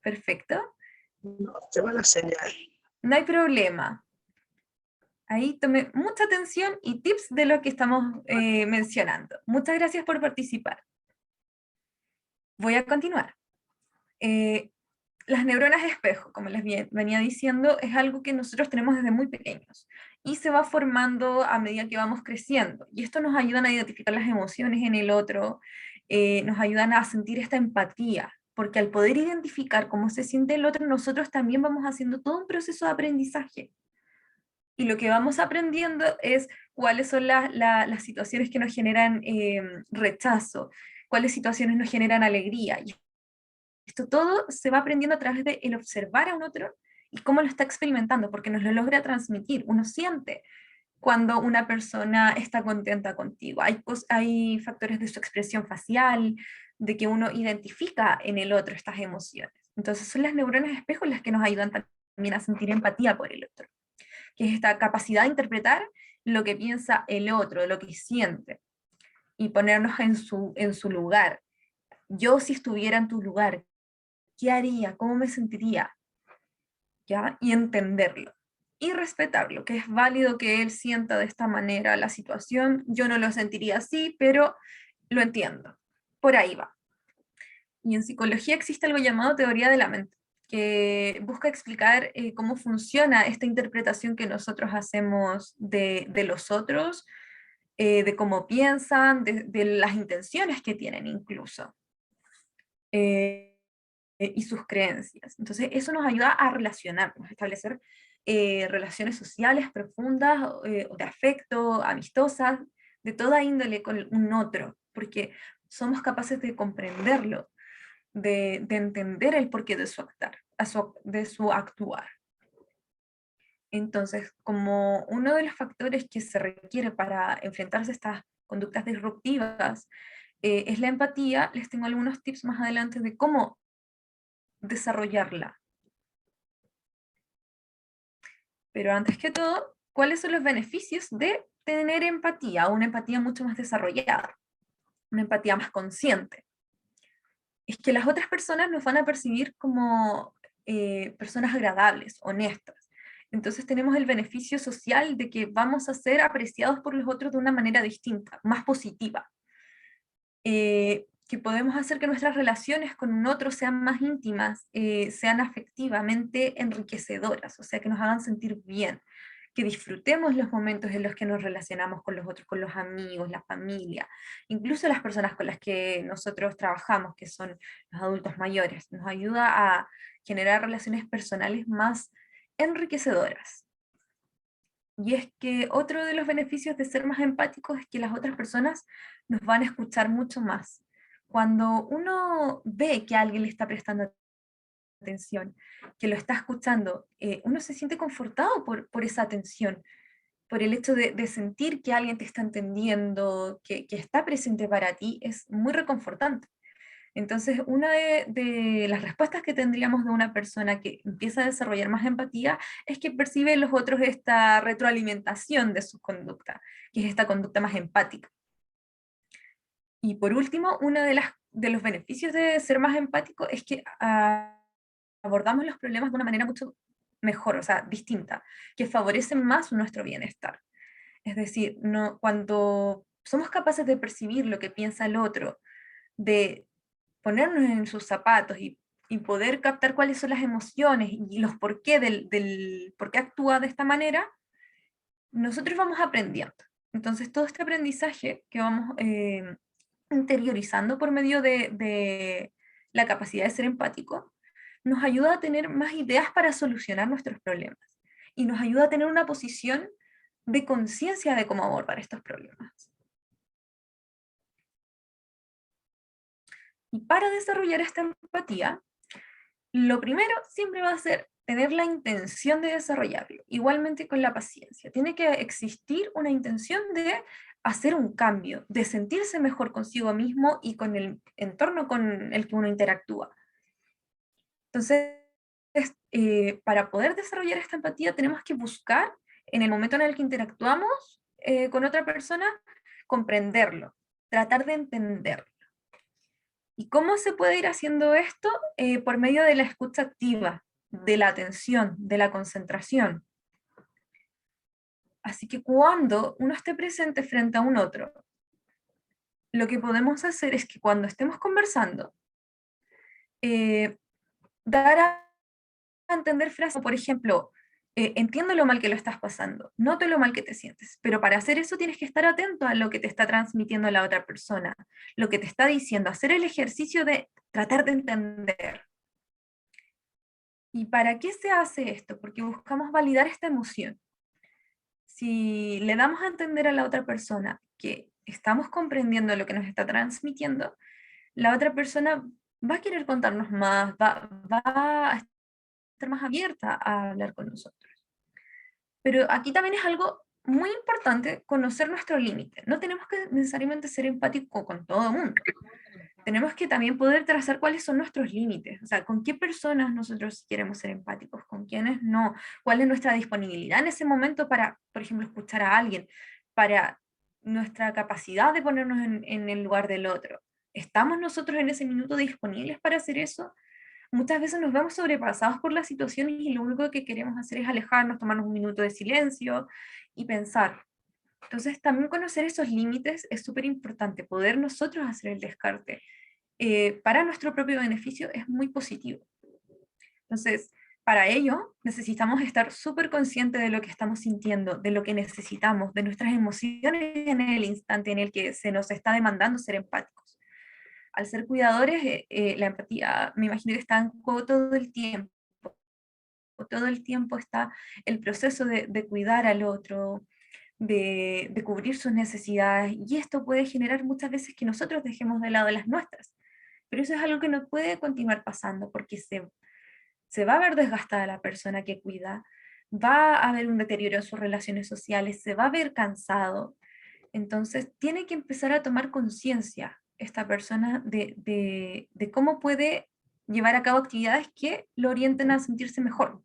Perfecto. No, se va la señal. No hay problema. Ahí tomé mucha atención y tips de lo que estamos mencionando. Muchas gracias por participar. Voy a continuar. Las neuronas espejo, como les venía diciendo, es algo que nosotros tenemos desde muy pequeños y se va formando a medida que vamos creciendo. Y esto nos ayuda a identificar las emociones en el otro, nos ayudan a sentir esta empatía, porque al poder identificar cómo se siente el otro, nosotros también vamos haciendo todo un proceso de aprendizaje. Y lo que vamos aprendiendo es cuáles son las situaciones que nos generan rechazo, cuáles situaciones nos generan alegría. Y esto todo se va aprendiendo a través de el observar a un otro y cómo lo está experimentando, porque nos lo logra transmitir. Uno siente cuando una persona está contenta contigo. Hay factores de su expresión facial, de que uno identifica en el otro estas emociones. Entonces son las neuronas espejo las que nos ayudan también a sentir empatía por el otro, que es esta capacidad de interpretar lo que piensa el otro, lo que siente, y ponernos en su lugar. Yo, si estuviera en tu lugar, ¿qué haría? ¿Cómo me sentiría? ¿Ya? Y entenderlo. Y respetarlo, que es válido que él sienta de esta manera la situación. Yo no lo sentiría así, pero lo entiendo. Por ahí va. Y en psicología existe algo llamado teoría de la mente, que busca explicar cómo funciona esta interpretación que nosotros hacemos de los otros, de cómo piensan, de las intenciones que tienen incluso, y sus creencias. Entonces eso nos ayuda a relacionarnos, a establecer relaciones sociales profundas, o de afecto, amistosas, de toda índole con un otro, porque somos capaces de comprenderlo, de entender el porqué de su de su actuar. Entonces, como uno de los factores que se requiere para enfrentarse a estas conductas disruptivas es la empatía, les tengo algunos tips más adelante de cómo desarrollarla. Pero antes que todo, ¿cuáles son los beneficios de tener empatía? Una empatía mucho más desarrollada, una empatía más consciente. Es que las otras personas nos van a percibir como personas agradables, honestas. Entonces tenemos el beneficio social de que vamos a ser apreciados por los otros de una manera distinta, más positiva. Que podemos hacer que nuestras relaciones con un otro sean más íntimas, sean afectivamente enriquecedoras, o sea, que nos hagan sentir bien, que disfrutemos los momentos en los que nos relacionamos con los otros, con los amigos, la familia, incluso las personas con las que nosotros trabajamos, que son los adultos mayores. Nos ayuda a generar relaciones personales más enriquecedoras. Y es que otro de los beneficios de ser más empáticos es que las otras personas nos van a escuchar mucho más. Cuando uno ve que alguien le está prestando atención, que lo está escuchando, uno se siente confortado por esa atención, por el hecho de sentir que alguien te está entendiendo, que está presente para ti, es muy reconfortante. Entonces, una de las respuestas que tendríamos de una persona que empieza a desarrollar más empatía es que percibe en los otros esta retroalimentación de su conducta, que es esta conducta más empática. Y por último, uno de los beneficios de ser más empático es que abordamos los problemas de una manera mucho mejor, o sea, distinta, que favorecen más nuestro bienestar. Es decir, cuando somos capaces de percibir lo que piensa el otro, de ponernos en sus zapatos y poder captar cuáles son las emociones y los por qué del por qué actúa de esta manera, nosotros vamos aprendiendo. Entonces todo este aprendizaje que vamos interiorizando por medio de la capacidad de ser empático, nos ayuda a tener más ideas para solucionar nuestros problemas y nos ayuda a tener una posición de conciencia de cómo abordar estos problemas. Y para desarrollar esta empatía, lo primero siempre va a ser tener la intención de desarrollarlo, igualmente con la paciencia. Tiene que existir una intención de hacer un cambio, de sentirse mejor consigo mismo y con el entorno con el que uno interactúa. Entonces, para poder desarrollar esta empatía tenemos que buscar, en el momento en el que interactuamos con otra persona, comprenderlo, tratar de entenderlo. ¿Y cómo se puede ir haciendo esto? Por medio de la escucha activa, de la atención, de la concentración. Así que cuando uno esté presente frente a un otro, lo que podemos hacer es que cuando estemos conversando, dar a entender frases como, por ejemplo, entiendo lo mal que lo estás pasando, noto lo mal que te sientes, pero para hacer eso tienes que estar atento a lo que te está transmitiendo la otra persona, lo que te está diciendo, hacer el ejercicio de tratar de entender. ¿Y para qué se hace esto? Porque buscamos validar esta emoción. si le damos a entender a la otra persona que estamos comprendiendo lo que nos está transmitiendo, la otra persona va a querer contarnos más, va a estar más abierta a hablar con nosotros. Pero aquí también es algo muy importante conocer nuestro límite. No tenemos que necesariamente ser empáticos con todo el mundo. Tenemos que también poder trazar cuáles son nuestros límites, o sea, con qué personas nosotros queremos ser empáticos, con quiénes no, cuál es nuestra disponibilidad en ese momento para, por ejemplo, escuchar a alguien, para nuestra capacidad de ponernos en el lugar del otro. ¿Estamos nosotros en ese minuto disponibles para hacer eso? Muchas veces nos vemos sobrepasados por las situaciones y lo único que queremos hacer es alejarnos, tomarnos un minuto de silencio y pensar. Entonces, también conocer esos límites es súper importante, poder nosotros hacer el descarte. Para nuestro propio beneficio es muy positivo. Entonces, para ello necesitamos estar súper conscientes de lo que estamos sintiendo, de lo que necesitamos, de nuestras emociones en el instante en el que se nos está demandando ser empáticos. Al ser cuidadores, la empatía me imagino que está en juego todo el tiempo. Todo el tiempo está el proceso de cuidar al otro, de cubrir sus necesidades, y esto puede generar muchas veces que nosotros dejemos de lado las nuestras. Pero eso es algo que no puede continuar pasando porque se va a ver desgastada la persona que cuida, va a haber un deterioro en sus relaciones sociales, se va a ver cansado. Entonces tiene que empezar a tomar conciencia esta persona de cómo puede llevar a cabo actividades que lo orienten a sentirse mejor.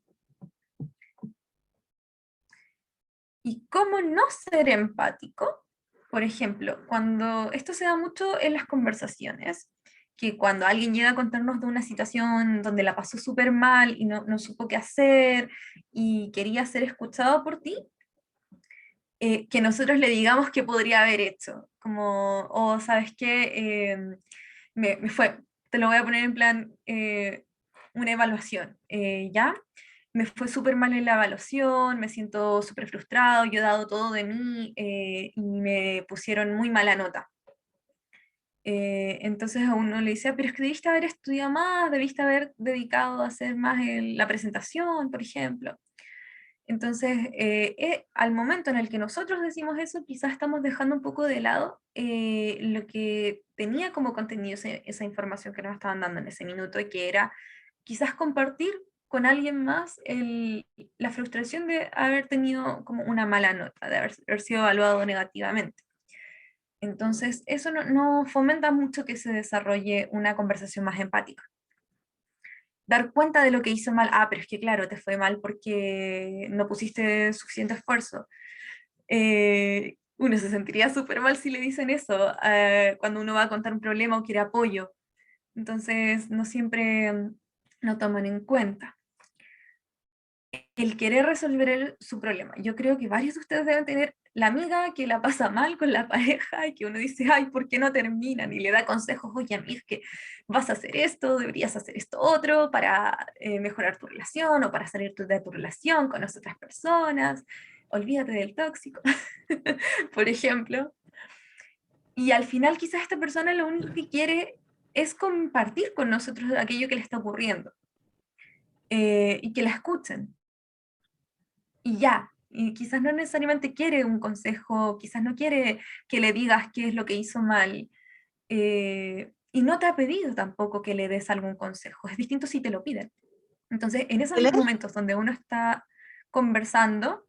¿Y cómo no ser empático? Por ejemplo, cuando esto se da mucho en las conversaciones, que cuando alguien llega a contarnos de una situación donde la pasó súper mal y no supo qué hacer y quería ser escuchado por ti, que nosotros le digamos qué podría haber hecho, como, oh, ¿sabes qué? Me fue, te lo voy a poner en plan, una evaluación, ¿ya? Me fue súper mal en la evaluación, me siento súper frustrado, yo he dado todo de mí y me pusieron muy mala nota. Entonces a uno le dice, pero es que debiste haber estudiado más, debiste haber dedicado a hacer más la presentación, por ejemplo. Entonces, al momento en el que nosotros decimos eso, quizás estamos dejando un poco de lado lo que tenía como contenido esa información que nos estaban dando en ese minuto, y que era quizás compartir con alguien más la frustración de haber tenido como una mala nota, de haber sido evaluado negativamente. Entonces, eso no fomenta mucho que se desarrolle una conversación más empática. Dar cuenta de lo que hizo mal, pero es que claro, te fue mal porque no pusiste suficiente esfuerzo. Uno se sentiría súper mal si le dicen eso cuando uno va a contar un problema o quiere apoyo. Entonces, no siempre lo toman en cuenta. El querer resolver su problema. Yo creo que varios de ustedes deben tener la amiga que la pasa mal con la pareja y que uno dice, ay, ¿por qué no terminan? Y le da consejos, oye, amiga, que vas a hacer esto, deberías hacer esto otro para mejorar tu relación o para salir de tu relación con las otras personas. Olvídate del tóxico, por ejemplo. Y al final quizás esta persona lo único que quiere es compartir con nosotros aquello que le está ocurriendo y que la escuchen. Y ya, y quizás no necesariamente quiere un consejo, quizás no quiere que le digas qué es lo que hizo mal, y no te ha pedido tampoco que le des algún consejo, es distinto si te lo piden. Entonces, en esos momentos donde uno está conversando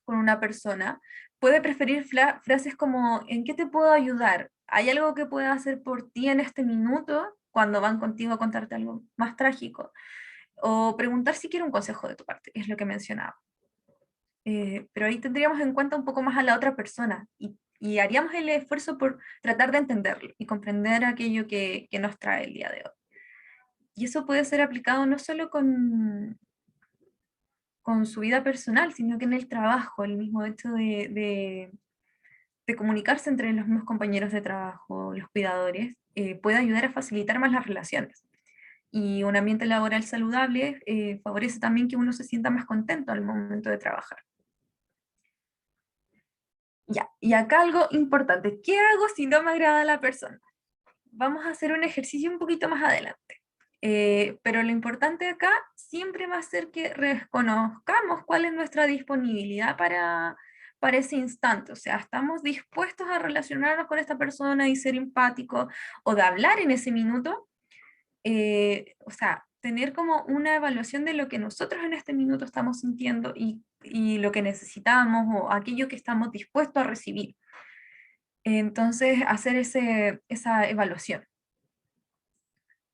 con una persona, puede preferir frases como, ¿en qué te puedo ayudar? ¿Hay algo que pueda hacer por ti en este minuto? Cuando van contigo a contarte algo más trágico. O preguntar si quiere un consejo de tu parte, es lo que mencionaba. Pero ahí tendríamos en cuenta un poco más a la otra persona y haríamos el esfuerzo por tratar de entenderlo y comprender aquello que nos trae el día de hoy. Y eso puede ser aplicado no solo con su vida personal, sino que en el trabajo, el mismo hecho de comunicarse entre los mismos compañeros de trabajo, los cuidadores, puede ayudar a facilitar más las relaciones. Y un ambiente laboral saludable favorece también que uno se sienta más contento al momento de trabajar. Ya, y acá algo importante, ¿qué hago si no me agrada la persona? Vamos a hacer un ejercicio un poquito más adelante. Pero lo importante acá siempre va a ser que reconozcamos cuál es nuestra disponibilidad para para ese instante, o sea, estamos dispuestos a relacionarnos con esta persona y ser empáticos, o de hablar en ese minuto, o sea, tener como una evaluación de lo que nosotros en este minuto estamos sintiendo y lo que necesitamos o aquello que estamos dispuestos a recibir. Entonces, hacer esa evaluación.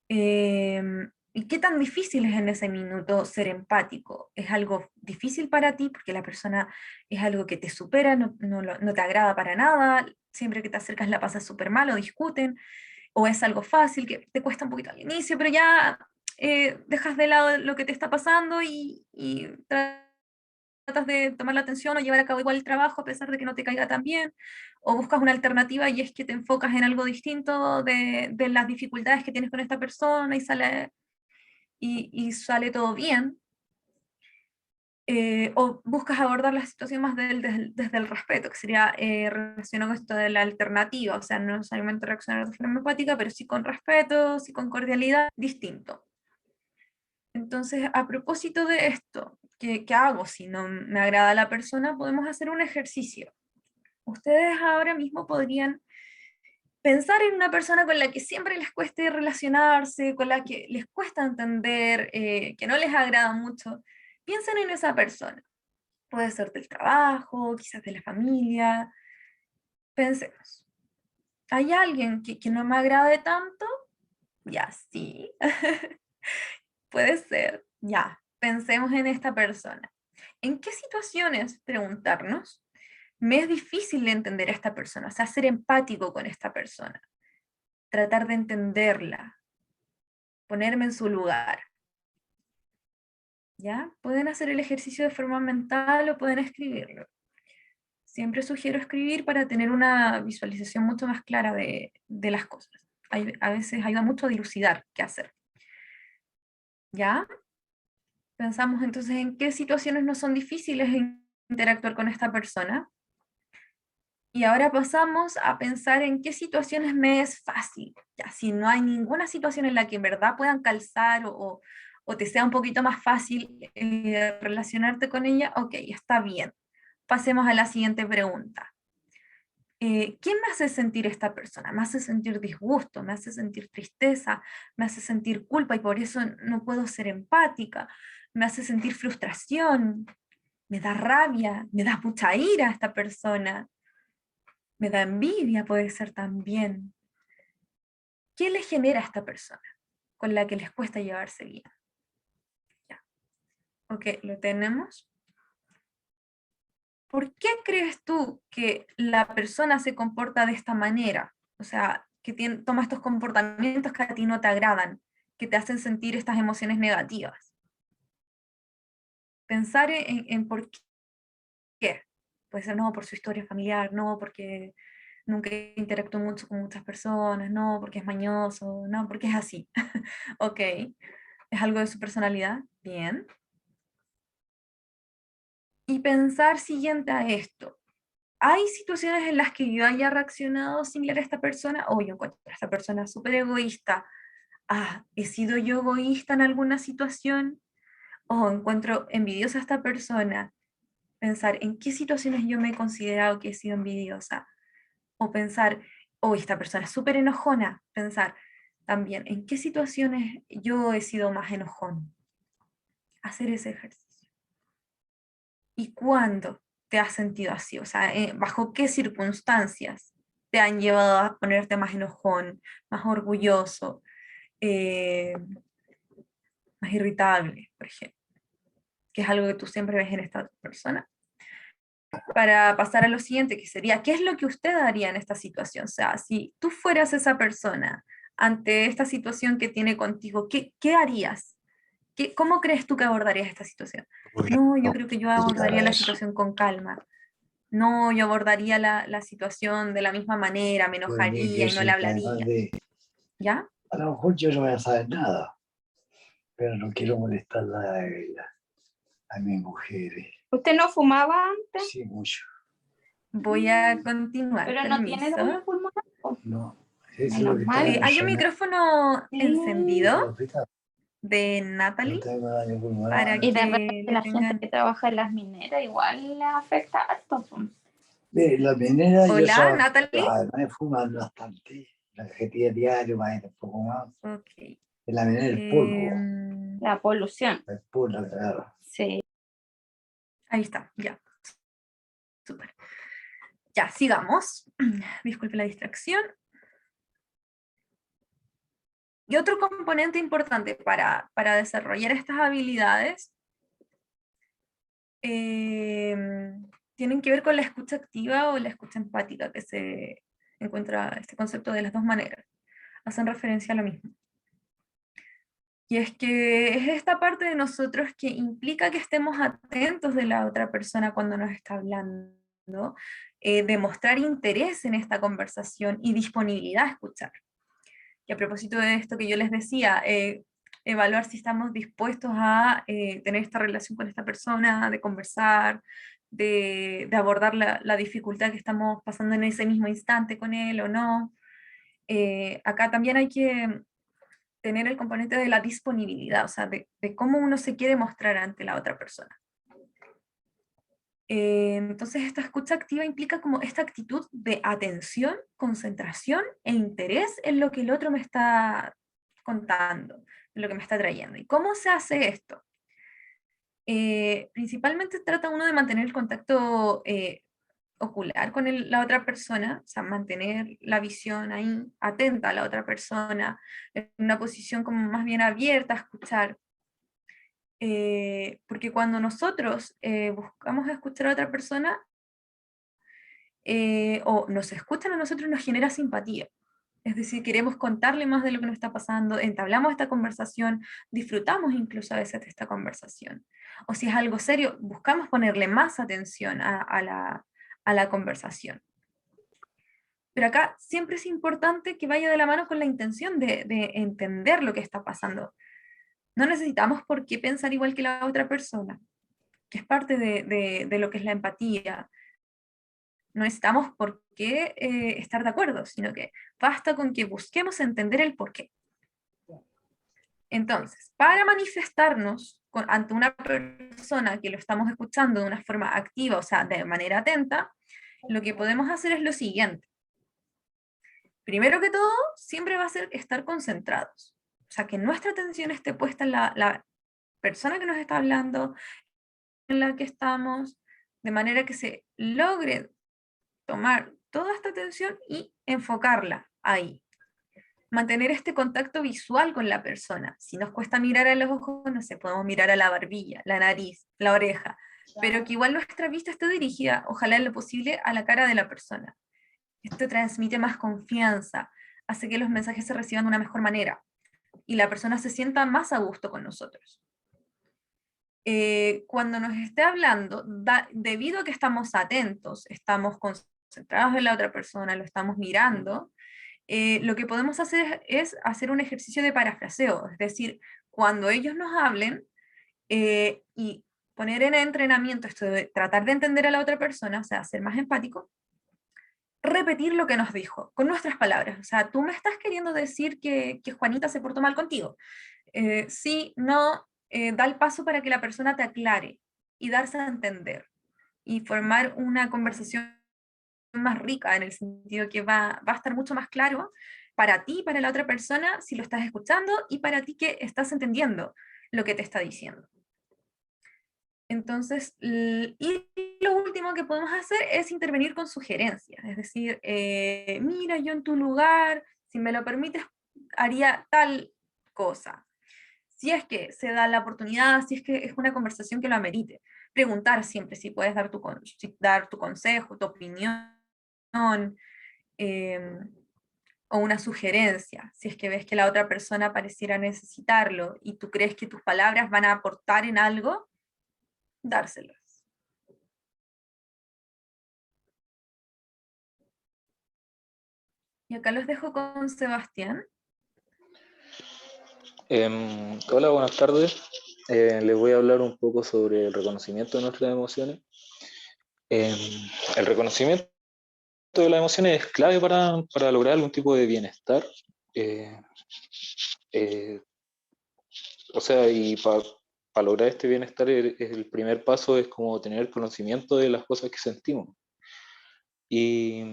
¿Y qué tan difícil es en ese minuto ser empático? ¿Es algo difícil para ti porque la persona es algo que te supera, no te agrada para nada, siempre que te acercas la pasas súper mal o discuten? ¿O es algo fácil que te cuesta un poquito al inicio, pero ya dejas de lado lo que te está pasando y tratas de tomar la atención o llevar a cabo igual el trabajo a pesar de que no te caiga tan bien? ¿O buscas una alternativa y es que te enfocas en algo distinto de las dificultades que tienes con esta persona y sale todo bien? O buscas abordar la situación más desde el respeto, que sería relacionado con esto de la alternativa, o sea, no necesariamente reaccionar de forma empática, pero sí con respeto, sí con cordialidad, distinto. Entonces, a propósito de esto, ¿qué hago si no me agrada la persona? Podemos hacer un ejercicio. Ustedes ahora mismo podrían pensar en una persona con la que siempre les cueste relacionarse, con la que les cuesta entender, que no les agrada mucho. Piensen en esa persona. Puede ser del trabajo, quizás de la familia. Pensemos. ¿Hay alguien que no me agrade tanto? Ya, sí. Puede ser. Ya. Pensemos en esta persona. ¿En qué situaciones, preguntarnos, me es difícil entender a esta persona? O sea, ser empático con esta persona. Tratar de entenderla. Ponerme en su lugar. ¿Ya? Pueden hacer el ejercicio de forma mental o pueden escribirlo. Siempre sugiero escribir para tener una visualización mucho más clara de las cosas. A veces ayuda mucho a dilucidar qué hacer. ¿Ya? Pensamos entonces en qué situaciones no son difíciles interactuar con esta persona. Y ahora pasamos a pensar en qué situaciones me es fácil. Ya, si no hay ninguna situación en la que en verdad puedan calzar o te sea un poquito más fácil relacionarte con ella, ok, está bien. Pasemos a la siguiente pregunta. ¿Qué me hace sentir esta persona? ¿Me hace sentir disgusto? ¿Me hace sentir tristeza? ¿Me hace sentir culpa y por eso no puedo ser empática? ¿Me hace sentir frustración? ¿Me da rabia? ¿Me da mucha ira esta persona? ¿Me da envidia? Puede ser también. ¿Qué le genera a esta persona con la que les cuesta llevarse bien? Ya. Ok, lo tenemos. ¿Por qué crees tú que la persona se comporta de esta manera? O sea, que toma estos comportamientos que a ti no te agradan, que te hacen sentir estas emociones negativas. Pensar en por qué. Puede ser no por su historia familiar, no porque nunca interactuó mucho con muchas personas, no porque es mañoso, no porque es así. Ok, es algo de su personalidad. Bien. Y pensar siguiente a esto. ¿Hay situaciones en las que yo haya reaccionado similar a esta persona? O yo encuentro a esta persona súper egoísta. Ah, ¿he sido yo egoísta en alguna situación? O encuentro envidiosa a esta persona. Pensar en qué situaciones yo me he considerado que he sido envidiosa. O pensar, oh, esta persona es súper enojona. Pensar también en qué situaciones yo he sido más enojón. Hacer ese ejercicio. ¿Y cuándo te has sentido así? O sea, ¿bajo qué circunstancias te han llevado a ponerte más enojón, más orgulloso, eh, más irritable, por ejemplo? Que es algo que tú siempre ves en esta persona. Para pasar a lo siguiente, que sería, ¿qué es lo que usted haría en esta situación? O sea, si tú fueras esa persona ante esta situación que tiene contigo, ¿qué harías? ¿Cómo crees tú que abordarías esta situación? No, yo creo que yo abordaría la situación con calma. No, yo abordaría la situación de la misma manera, me enojaría y no le hablaría. ¿Ya? A lo mejor yo no voy a saber nada, pero no quiero molestarla a mi mujer. ¿Usted no fumaba antes? Sí, mucho. Voy a continuar, Pero no tiene permiso. daño pulmonar. No, eso es Menos lo que mal. estaba ¿Hay un pensando. micrófono encendido? de No Natalie tengo daño pulmonar. para Y de que repente le la gente tengan... que trabaja en las mineras igual le afecta harto, pues. Mire, la minera yo Hola, trabajo, Natalie. además fuman bastante. La cajetilla diario, más un poco más. Ok. En la minera el polvo. La polución. El polvo, claro. Sí. Ahí está, ya. Súper. Ya, sigamos. Disculpe la distracción. Y otro componente importante para desarrollar estas habilidades tienen que ver con la escucha activa o la escucha empática, que se encuentra este concepto de las dos maneras. Hacen referencia a lo mismo. Y es que es esta parte de nosotros que implica que estemos atentos de la otra persona cuando nos está hablando, demostrar interés en esta conversación y disponibilidad a escuchar. Y a propósito de esto que yo les decía, evaluar si estamos dispuestos a tener esta relación con esta persona, de conversar, de abordar la dificultad que estamos pasando en ese mismo instante con él o no. Acá también hay que tener el componente de la disponibilidad, o sea, de cómo uno se quiere mostrar ante la otra persona. Entonces esta escucha activa implica como esta actitud de atención, concentración e interés en lo que el otro me está contando, en lo que me está trayendo. ¿Y cómo se hace esto? Principalmente trata uno de mantener el contacto ocular con la otra persona, o sea, mantener la visión ahí atenta a la otra persona, en una posición como más bien abierta a escuchar. Porque cuando nosotros buscamos escuchar a otra persona, o nos escuchan a nosotros, nos genera simpatía. Es decir, queremos contarle más de lo que nos está pasando, entablamos esta conversación, disfrutamos incluso a veces de esta conversación. O si es algo serio, buscamos ponerle más atención a la conversación. Pero acá siempre es importante que vaya de la mano con la intención de entender lo que está pasando. No necesitamos por qué pensar igual que la otra persona, que es parte de lo que es la empatía. No necesitamos por qué estar de acuerdo, sino que basta con que busquemos entender el por qué. Entonces, para manifestarnos ante una persona que lo estamos escuchando de una forma activa, o sea, de manera atenta, lo que podemos hacer es lo siguiente. Primero que todo, siempre va a ser estar concentrados. O sea, que nuestra atención esté puesta en la persona que nos está hablando, en la que estamos, de manera que se logre tomar toda esta atención y enfocarla ahí. Mantener este contacto visual con la persona. Si nos cuesta mirar a los ojos, no sé, podemos mirar a la barbilla, la nariz, la oreja, pero que igual nuestra vista esté dirigida, ojalá en lo posible, a la cara de la persona. Esto transmite más confianza, hace que los mensajes se reciban de una mejor manera y la persona se sienta más a gusto con nosotros. Cuando nos esté hablando, debido a que estamos atentos, estamos concentrados en la otra persona, lo estamos mirando, lo que podemos hacer es hacer un ejercicio de parafraseo, es decir, cuando ellos nos hablen y poner en entrenamiento esto de tratar de entender a la otra persona, o sea, ser más empático, repetir lo que nos dijo, con nuestras palabras. O sea, tú me estás queriendo decir que Juanita se portó mal contigo. Sí, no, da el paso para que la persona te aclare y darse a entender y formar una conversación más rica en el sentido que va a estar mucho más claro para ti y para la otra persona si lo estás escuchando y para ti que estás entendiendo lo que te está diciendo. Entonces, y lo último que podemos hacer es intervenir con sugerencias, es decir, mira, yo en tu lugar, si me lo permites, haría tal cosa. Si es que se da la oportunidad, si es que es una conversación que lo amerite. Preguntar siempre si puedes dar tu consejo, tu opinión, o una sugerencia, si es que ves que la otra persona pareciera necesitarlo y tú crees que tus palabras van a aportar en algo, dárselos. Y acá los dejo con Sebastián. Hola, buenas tardes. Les voy a hablar un poco sobre el reconocimiento de nuestras emociones. El reconocimiento de las emociones es clave para lograr algún tipo de bienestar. o sea, y para lograr este bienestar, el primer paso es como tener conocimiento de las cosas que sentimos. Y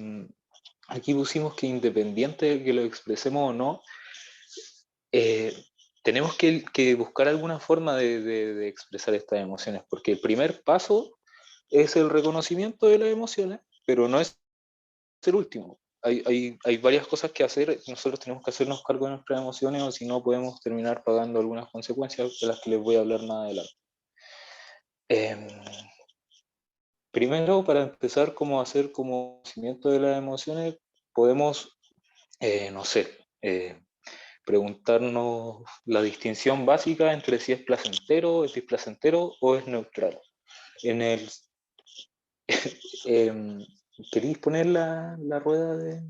aquí pusimos que independiente de que lo expresemos o no, tenemos que buscar alguna forma de expresar estas emociones, porque el primer paso es el reconocimiento de las emociones, pero no es el último. Hay varias cosas que hacer, nosotros tenemos que hacernos cargo de nuestras emociones, o si no podemos terminar pagando algunas consecuencias de las que les voy a hablar más adelante. Primero, para empezar como a hacer conocimiento de las emociones, podemos, no sé, preguntarnos la distinción básica entre si es placentero, es displacentero o es neutral. En el, ¿queréis poner la rueda de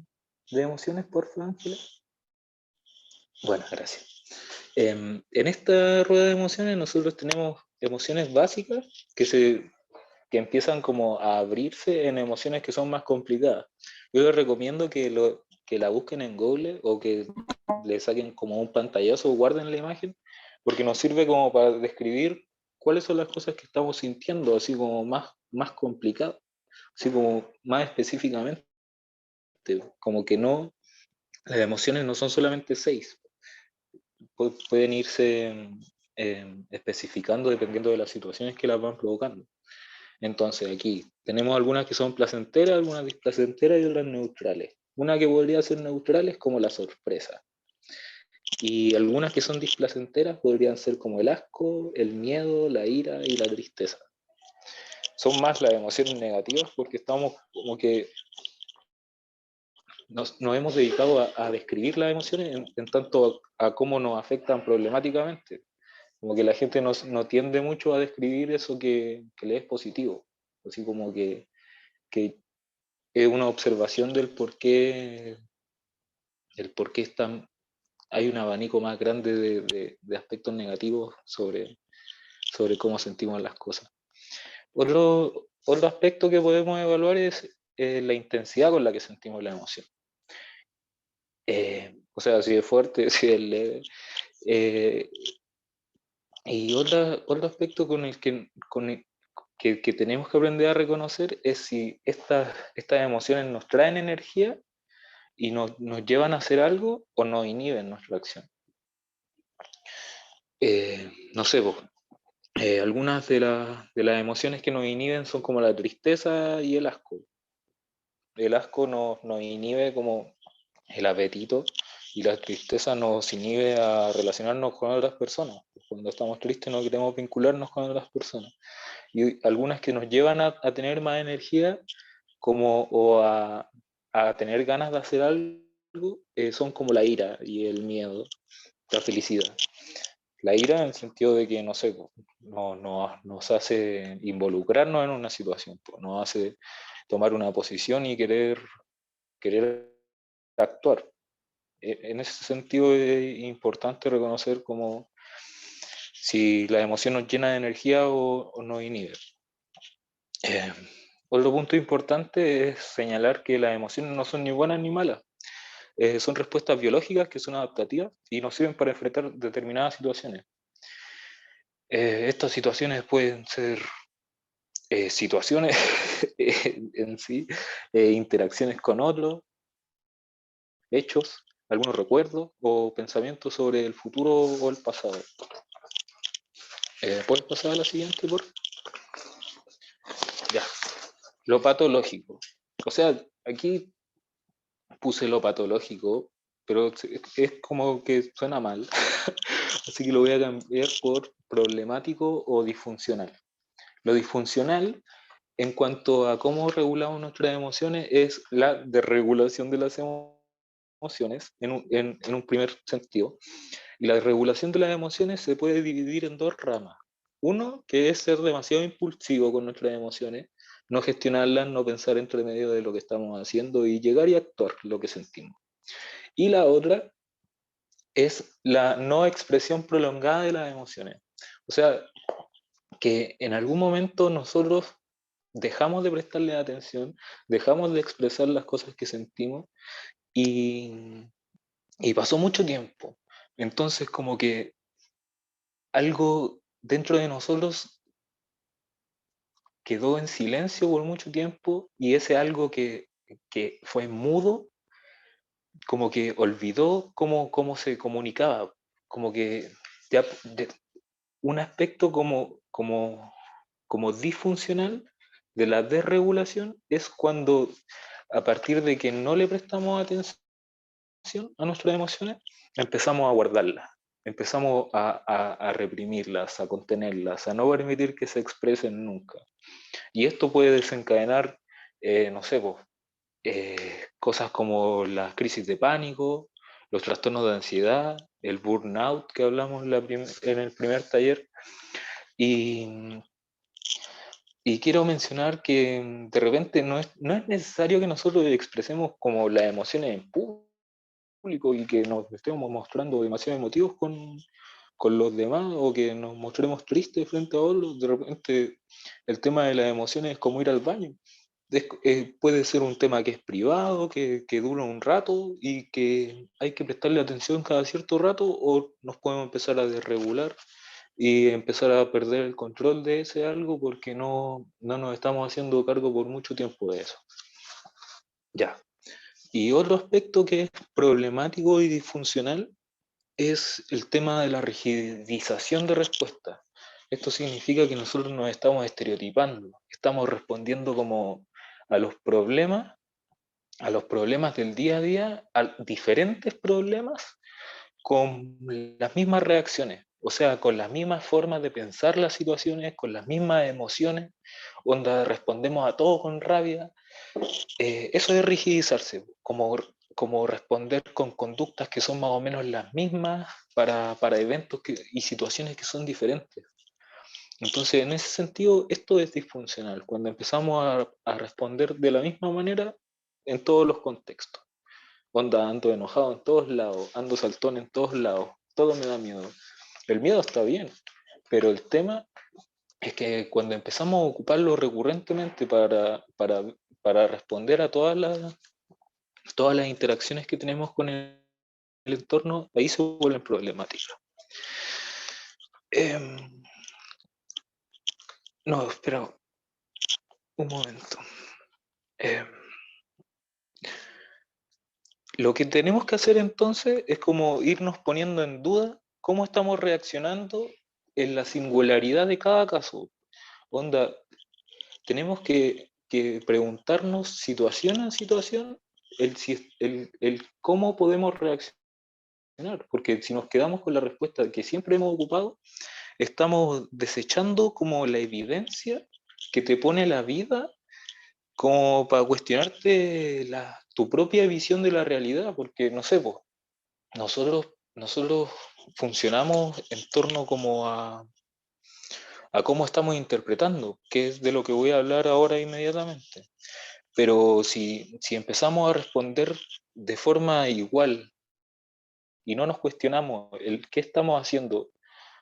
emociones, por favor, Ángela? Bueno, gracias. En esta rueda de emociones nosotros tenemos emociones básicas que empiezan como a abrirse en emociones que son más complicadas. Yo les recomiendo que la busquen en Google o que le saquen como un pantallazo o guarden la imagen, porque nos sirve como para describir cuáles son las cosas que estamos sintiendo, así como más complicado, así como más específicamente, como que no, las emociones no son solamente 6, pueden irse especificando dependiendo de las situaciones que las van provocando. Entonces aquí tenemos algunas que son placenteras, algunas displacenteras y otras neutrales. Una que podría ser neutral es como la sorpresa. Y algunas que son displacenteras podrían ser como el asco, el miedo, la ira y la tristeza. Son más las emociones negativas porque estamos como que nos hemos dedicado a describir las emociones en tanto a cómo nos afectan problemáticamente. Como que la gente no tiende mucho a describir eso que le es positivo. Así como que es una observación del por qué hay un abanico más grande de aspectos negativos sobre cómo sentimos las cosas. Otro aspecto que podemos evaluar es la intensidad con la que sentimos la emoción. O sea, si es fuerte, si es leve. Y otro aspecto que tenemos que aprender a reconocer es si estas emociones nos traen energía y nos llevan a hacer algo o nos inhiben nuestra acción. No sé, algunas de las emociones que nos inhiben son como la tristeza y el asco. El asco nos inhibe como el apetito y la tristeza nos inhibe a relacionarnos con otras personas. Cuando estamos tristes no queremos vincularnos con otras personas. Y algunas que nos llevan a tener más energía o a tener ganas de hacer algo son como la ira y el miedo, la felicidad. La ira en el sentido de que, no sé, nos hace involucrarnos en una situación, nos hace tomar una posición y querer actuar. En ese sentido es importante reconocer como si la emoción nos llena de energía o nos inhibe. Otro punto importante es señalar que las emociones no son ni buenas ni malas. Son respuestas biológicas que son adaptativas y nos sirven para enfrentar determinadas situaciones. Estas situaciones pueden ser situaciones en sí, interacciones con otros, hechos, algunos recuerdos o pensamientos sobre el futuro o el pasado. ¿Puedes pasar a la siguiente, por favor? Ya. Lo patológico. O sea, aquí puse lo patológico, pero es como que suena mal. Así que lo voy a cambiar por problemático o disfuncional. Lo disfuncional, en cuanto a cómo regulamos nuestras emociones, es la desregulación de las emociones, en un primer sentido. Y la regulación de las emociones se puede dividir en dos ramas. Uno, que es ser demasiado impulsivo con nuestras emociones, no gestionarlas, no pensar entre medio de lo que estamos haciendo y llegar y actuar lo que sentimos. Y la otra es la no expresión prolongada de las emociones. O sea, que en algún momento nosotros dejamos de prestarle atención, dejamos de expresar las cosas que sentimos y pasó mucho tiempo. Entonces como que algo dentro de nosotros quedó en silencio por mucho tiempo y ese algo que fue mudo, como que olvidó cómo se comunicaba, como que ya un aspecto como disfuncional de la desregulación es cuando a partir de que no le prestamos atención a nuestras emociones, empezamos a guardarlas, empezamos a reprimirlas, a contenerlas, a no permitir que se expresen nunca. Y esto puede desencadenar, no sé, pues, cosas como las crisis de pánico, los trastornos de ansiedad, el burnout que hablamos en el primer taller. Y quiero mencionar que de repente no es necesario que nosotros expresemos como las emociones en público y que nos estemos mostrando demasiado emotivos con los demás o que nos mostremos tristes frente a otros. De repente el tema de las emociones es como ir al baño. Puede ser un tema que es privado, que dura un rato y que hay que prestarle atención cada cierto rato, o nos podemos empezar a desregular y empezar a perder el control de ese algo porque no nos estamos haciendo cargo por mucho tiempo de eso. Ya. Y otro aspecto que es problemático y disfuncional es el tema de la rigidización de respuestas. Esto significa que nosotros nos estamos estereotipando, estamos respondiendo como a los problemas del día a día, a diferentes problemas con las mismas reacciones, o sea, con las mismas formas de pensar las situaciones, con las mismas emociones, donde respondemos a todo con rabia. Eso es rigidizarse, como responder con conductas que son más o menos las mismas para eventos y situaciones que son diferentes. Entonces, en ese sentido, esto es disfuncional, cuando empezamos a responder de la misma manera en todos los contextos. Onda, ando enojado en todos lados, ando saltón en todos lados, todo me da miedo. El miedo está bien, pero el tema es que cuando empezamos a ocuparlo recurrentemente para responder a todas las interacciones que tenemos con el entorno, ahí se vuelven problemáticas. No, espera un momento. Lo que tenemos que hacer entonces es como irnos poniendo en duda cómo estamos reaccionando en la singularidad de cada caso. Onda, tenemos que preguntarnos situación a situación el cómo podemos reaccionar, porque si nos quedamos con la respuesta que siempre hemos ocupado, estamos desechando como la evidencia que te pone la vida como para cuestionarte tu propia visión de la realidad, porque no sé, pues, nosotros funcionamos en torno como a cómo estamos interpretando, que es de lo que voy a hablar ahora inmediatamente. Pero si empezamos a responder de forma igual y no nos cuestionamos el qué estamos haciendo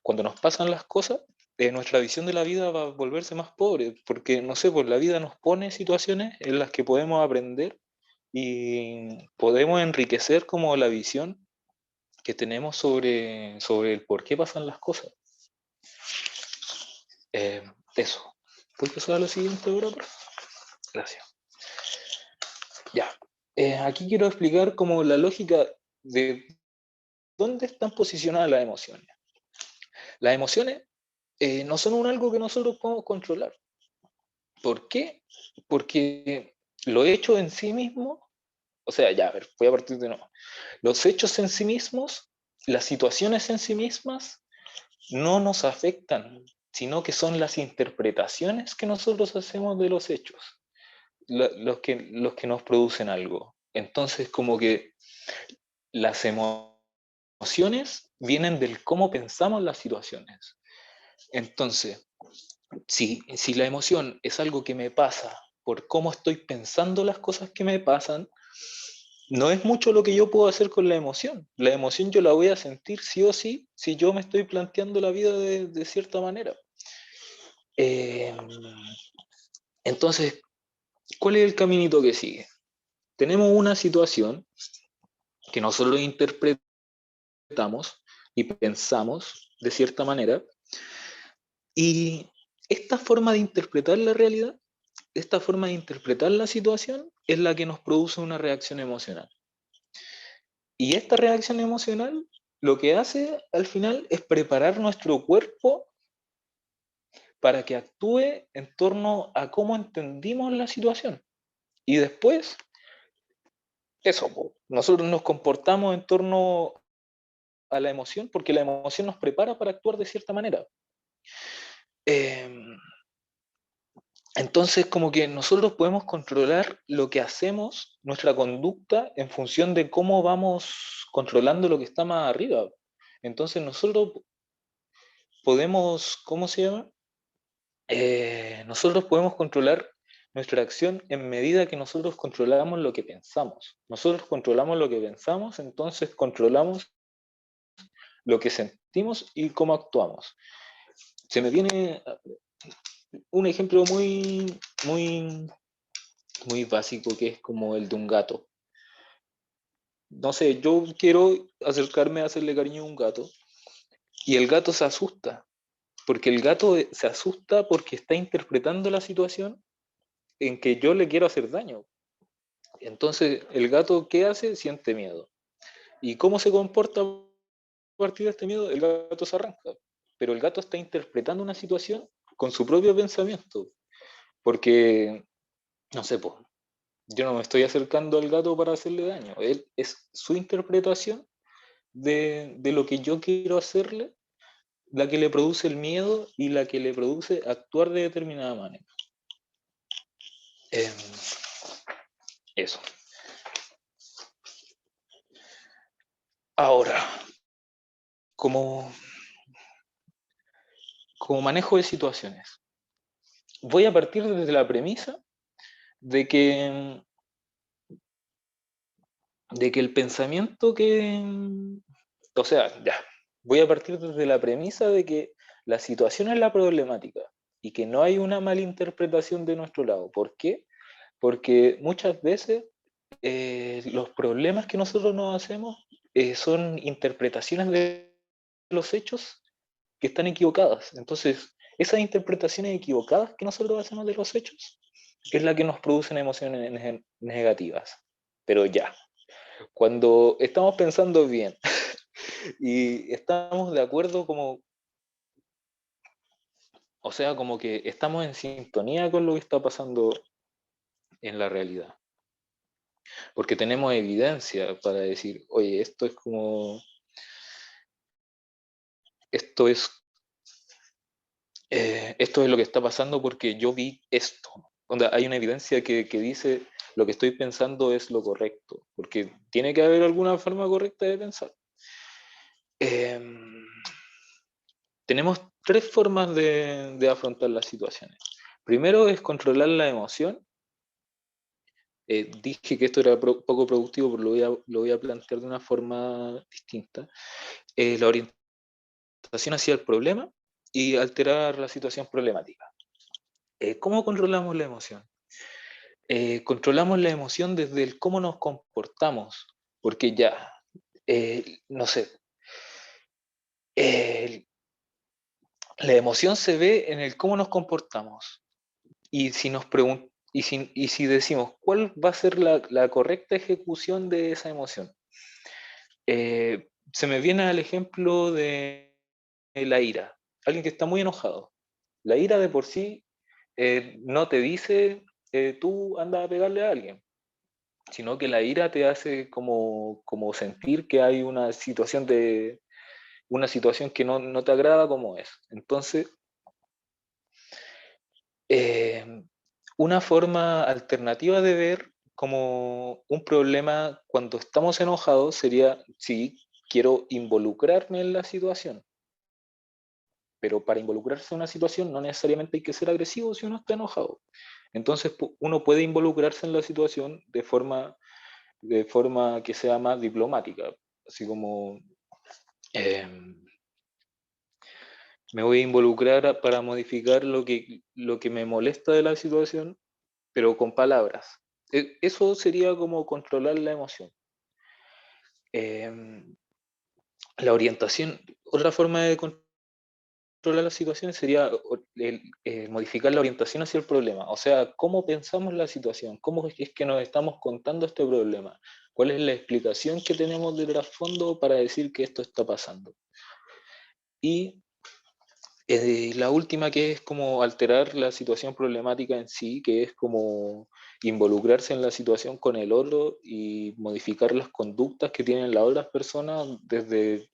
cuando nos pasan las cosas, nuestra visión de la vida va a volverse más pobre, porque, no sé, pues la vida nos pone situaciones en las que podemos aprender y podemos enriquecer como la visión que tenemos sobre el por qué pasan las cosas. Eso. ¿Puedes pasar a la siguiente hora, por favor? Gracias. Ya. Aquí quiero explicar como la lógica de dónde están posicionadas las emociones. Las emociones no son algo que nosotros podemos controlar. ¿Por qué? Porque lo hecho en sí mismo, o sea, ya, a ver, voy a partir de nuevo. Los hechos en sí mismos, las situaciones en sí mismas, no nos afectan, sino que son las interpretaciones que nosotros hacemos de los hechos, los que nos producen algo. Entonces, como que las emociones vienen del cómo pensamos las situaciones. Entonces, si la emoción es algo que me pasa por cómo estoy pensando las cosas que me pasan, no es mucho lo que yo puedo hacer con la emoción. La emoción yo la voy a sentir sí o sí si yo me estoy planteando la vida de cierta manera. Entonces, ¿cuál es el caminito que sigue? Tenemos una situación que nosotros interpretamos y pensamos de cierta manera. Y esta forma de interpretar la realidad, esta forma de interpretar la situación, es la que nos produce una reacción emocional. Y esta reacción emocional lo que hace al final es preparar nuestro cuerpo para que actúe en torno a cómo entendimos la situación. Y después, eso, nosotros nos comportamos en torno a la emoción porque la emoción nos prepara para actuar de cierta manera. Entonces, como que nosotros podemos controlar lo que hacemos, nuestra conducta, en función de cómo vamos controlando lo que está más arriba. Entonces, nosotros podemos, ¿cómo se llama? Nosotros podemos controlar nuestra acción en medida que nosotros controlamos lo que pensamos. Nosotros controlamos lo que pensamos, entonces controlamos lo que sentimos y cómo actuamos. Se me viene un ejemplo muy básico, que es como el de un gato. No sé, yo quiero acercarme a hacerle cariño a un gato y el gato se asusta, porque el gato se asusta porque está interpretando la situación en que yo le quiero hacer daño. Entonces, el gato, ¿qué hace? Siente miedo. ¿Y cómo se comporta a partir de este miedo? El gato se arranca. Pero el gato está interpretando una situación con su propio pensamiento. Porque, no sé, pues, yo no me estoy acercando al gato para hacerle daño. Él es su interpretación de lo que yo quiero hacerle, la que le produce el miedo y la que le produce actuar de determinada manera. Eso. Ahora, como manejo de situaciones, voy a partir desde la premisa de que el pensamiento o sea, ya, voy a partir desde la premisa de que la situación es la problemática y que no hay una malinterpretación de nuestro lado. ¿Por qué? Porque muchas veces los problemas que nosotros nos hacemos son interpretaciones de los hechos que están equivocadas. Entonces, esas interpretaciones equivocadas que nosotros hacemos de los hechos es la que nos producen emociones negativas. Pero ya, cuando estamos pensando bien y estamos de acuerdo o sea, como que estamos en sintonía con lo que está pasando en la realidad. Porque tenemos evidencia para decir, oye, esto es lo que está pasando porque yo vi esto. Hay una evidencia que dice lo que estoy pensando es lo correcto, porque tiene que haber alguna forma correcta de pensar. Tenemos tres formas de afrontar las situaciones. Primero es controlar la emoción. Dije que esto era poco productivo, pero lo voy a plantear de una forma distinta. La orientación hacia el problema y alterar la situación problemática. ¿Cómo controlamos la emoción? Controlamos la emoción desde el cómo nos comportamos, porque ya, no sé, la emoción se ve en el cómo nos comportamos. Y si nos y si decimos cuál va a ser la correcta ejecución de esa emoción, se me viene al ejemplo de la ira. Alguien que está muy enojado. La ira de por sí no te dice tú andas a pegarle a alguien, sino que la ira te hace como sentir que hay una situación que no te agrada como es. Entonces, una forma alternativa de ver como un problema cuando estamos enojados sería, sí, quiero involucrarme en la situación, pero para involucrarse en una situación no necesariamente hay que ser agresivo si uno está enojado. Entonces uno puede involucrarse en la situación de forma que sea más diplomática, así como me voy a involucrar para modificar lo que me molesta de la situación, pero con palabras. Eso sería como controlar la emoción. La orientación, otra forma de controlar las situaciones sería modificar la orientación hacia el problema. O sea, cómo pensamos la situación, cómo es que nos estamos contando este problema, cuál es la explicación que tenemos de trasfondo para decir que esto está pasando. Y la última, que es como alterar la situación problemática en sí, que es como involucrarse en la situación con el otro y modificar las conductas que tienen las otras personas desde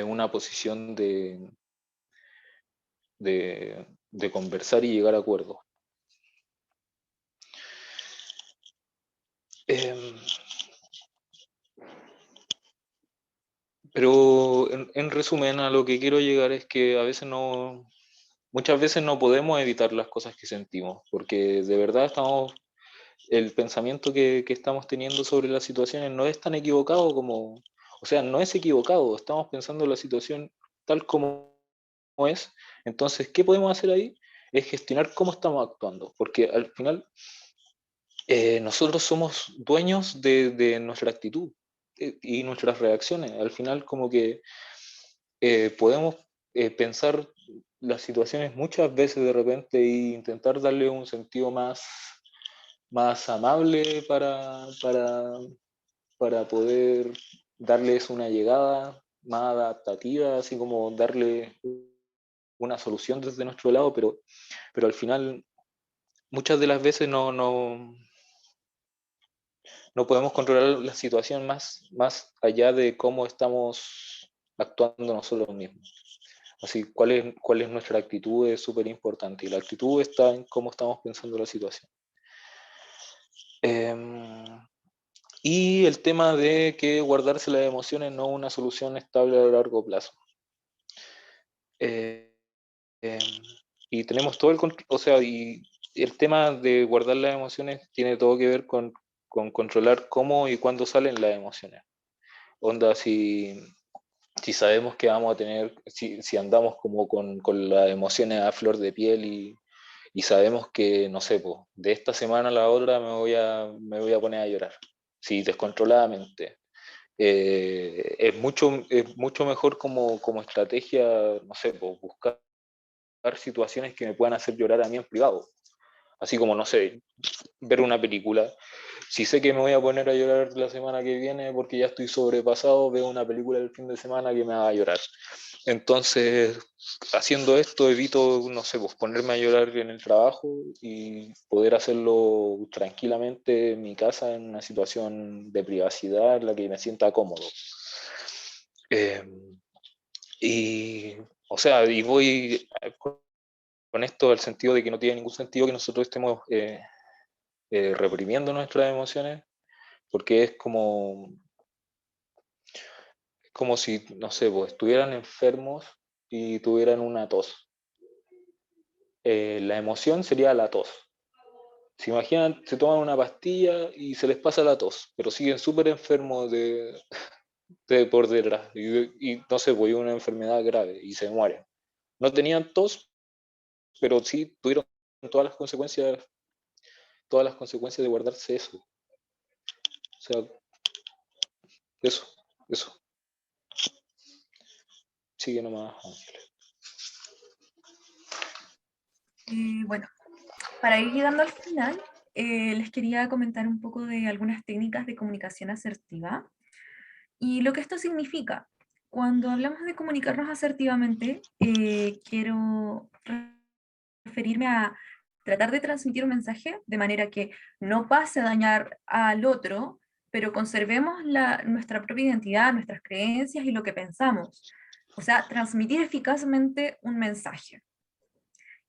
una posición de conversar y llegar a acuerdos. Pero en resumen, a lo que quiero llegar es que muchas veces no podemos evitar las cosas que sentimos, porque de verdad el pensamiento que estamos teniendo sobre las situaciones no es tan equivocado o sea, no es equivocado, estamos pensando la situación tal como es. Entonces, ¿qué podemos hacer ahí? Es gestionar cómo estamos actuando, porque al final nosotros somos dueños de nuestra actitud y nuestras reacciones. Al final, como que podemos pensar las situaciones muchas veces de repente e intentar darle un sentido más amable para poder darles una llegada más adaptativa, así como darle una solución desde nuestro lado, pero al final muchas de las veces no podemos controlar la situación más allá de cómo estamos actuando nosotros mismos. Así, ¿cuál es nuestra actitud? Es súper importante, y la actitud está en cómo estamos pensando la situación. Y el tema de que guardarse las emociones no es una solución estable a largo plazo. Y tenemos todo el control, o sea, y el tema de guardar las emociones tiene todo que ver con controlar cómo y cuándo salen las emociones. Onda, si sabemos que vamos a tener, si andamos como con las emociones a flor de piel y sabemos que, no sé, pues, de esta semana a la otra me voy a poner a llorar, sí, descontroladamente. Es mucho mejor como estrategia, no sé, pues, buscar situaciones que me puedan hacer llorar a mí en privado. Así como, no sé, ver una película. Si sé que me voy a poner a llorar la semana que viene porque ya estoy sobrepasado, veo una película el fin de semana que me haga llorar. Entonces, haciendo esto, evito, no sé, pues ponerme a llorar en el trabajo y poder hacerlo tranquilamente en mi casa, en una situación de privacidad en la que me sienta cómodo. O sea, y voy con esto al sentido de que no tiene ningún sentido que nosotros estemos reprimiendo nuestras emociones, porque es como si, no sé, pues, estuvieran enfermos y tuvieran una tos. La emoción sería la tos. Se imaginan, se toman una pastilla y se les pasa la tos, pero siguen súper enfermos por detrás. Y no sé, pues, una enfermedad grave y se mueren. No tenían tos, pero sí tuvieron todas las consecuencias de guardarse eso. O sea, eso. Sigue nomás, Ángel. Bueno, para ir llegando al final, les quería comentar un poco de algunas técnicas de comunicación asertiva y lo que esto significa. Cuando hablamos de comunicarnos asertivamente, quiero referirme a tratar de transmitir un mensaje de manera que no pase a dañar al otro, pero conservemos nuestra propia identidad, nuestras creencias y lo que pensamos. O sea, transmitir eficazmente un mensaje.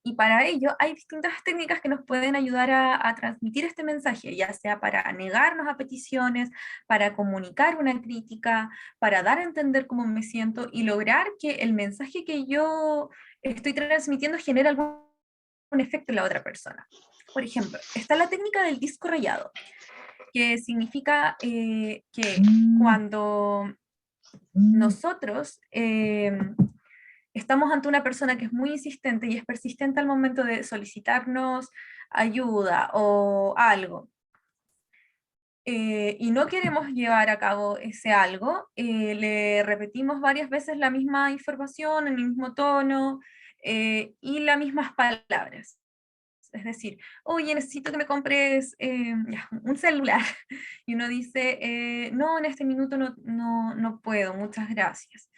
Y para ello hay distintas técnicas que nos pueden ayudar a transmitir este mensaje, ya sea para negarnos a peticiones, para comunicar una crítica, para dar a entender cómo me siento y lograr que el mensaje que yo estoy transmitiendo genere algún efecto en la otra persona. Por ejemplo, está la técnica del disco rayado, que significa que cuando nosotros estamos ante una persona que es muy insistente y es persistente al momento de solicitarnos ayuda o algo, y no queremos llevar a cabo ese algo, le repetimos varias veces la misma información, el mismo tono y las mismas palabras. Es decir, oye, necesito que me compres un celular. Y uno dice, no, en este minuto no puedo, muchas gracias.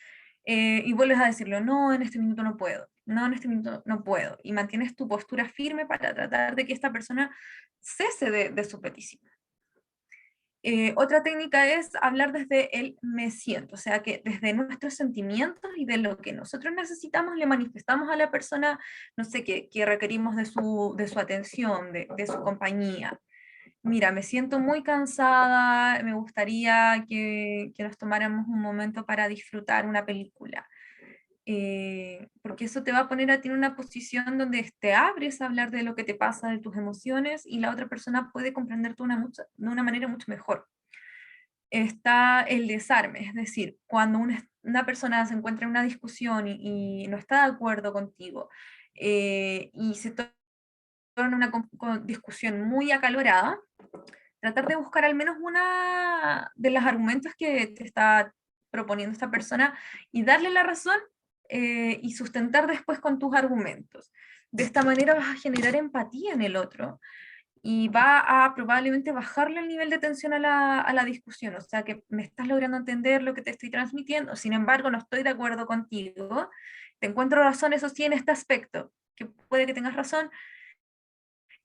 Y vuelves a decirlo, no, en este minuto no puedo, no, en este minuto no puedo. Y mantienes tu postura firme para tratar de que esta persona cese de su petición. Otra técnica es hablar desde el me siento, o sea que desde nuestros sentimientos y de lo que nosotros necesitamos le manifestamos a la persona, no sé, que requerimos de su atención, de su compañía. Mira, me siento muy cansada, me gustaría que nos tomáramos un momento para disfrutar una película. Porque eso te va a poner a ti en una posición donde te abres a hablar de lo que te pasa, de tus emociones, y la otra persona puede comprenderte de una manera mucho mejor. Está el desarme, es decir, cuando una persona se encuentra en una discusión y no está de acuerdo contigo, y se torna una discusión muy acalorada, tratar de buscar al menos una de los argumentos que te está proponiendo esta persona y darle la razón, y sustentar después con tus argumentos. De esta manera vas a generar empatía en el otro y va a probablemente bajarle el nivel de tensión a la discusión, o sea que me estás logrando entender lo que te estoy transmitiendo, sin embargo no estoy de acuerdo contigo, te encuentro razón, eso sí, en este aspecto, que puede que tengas razón,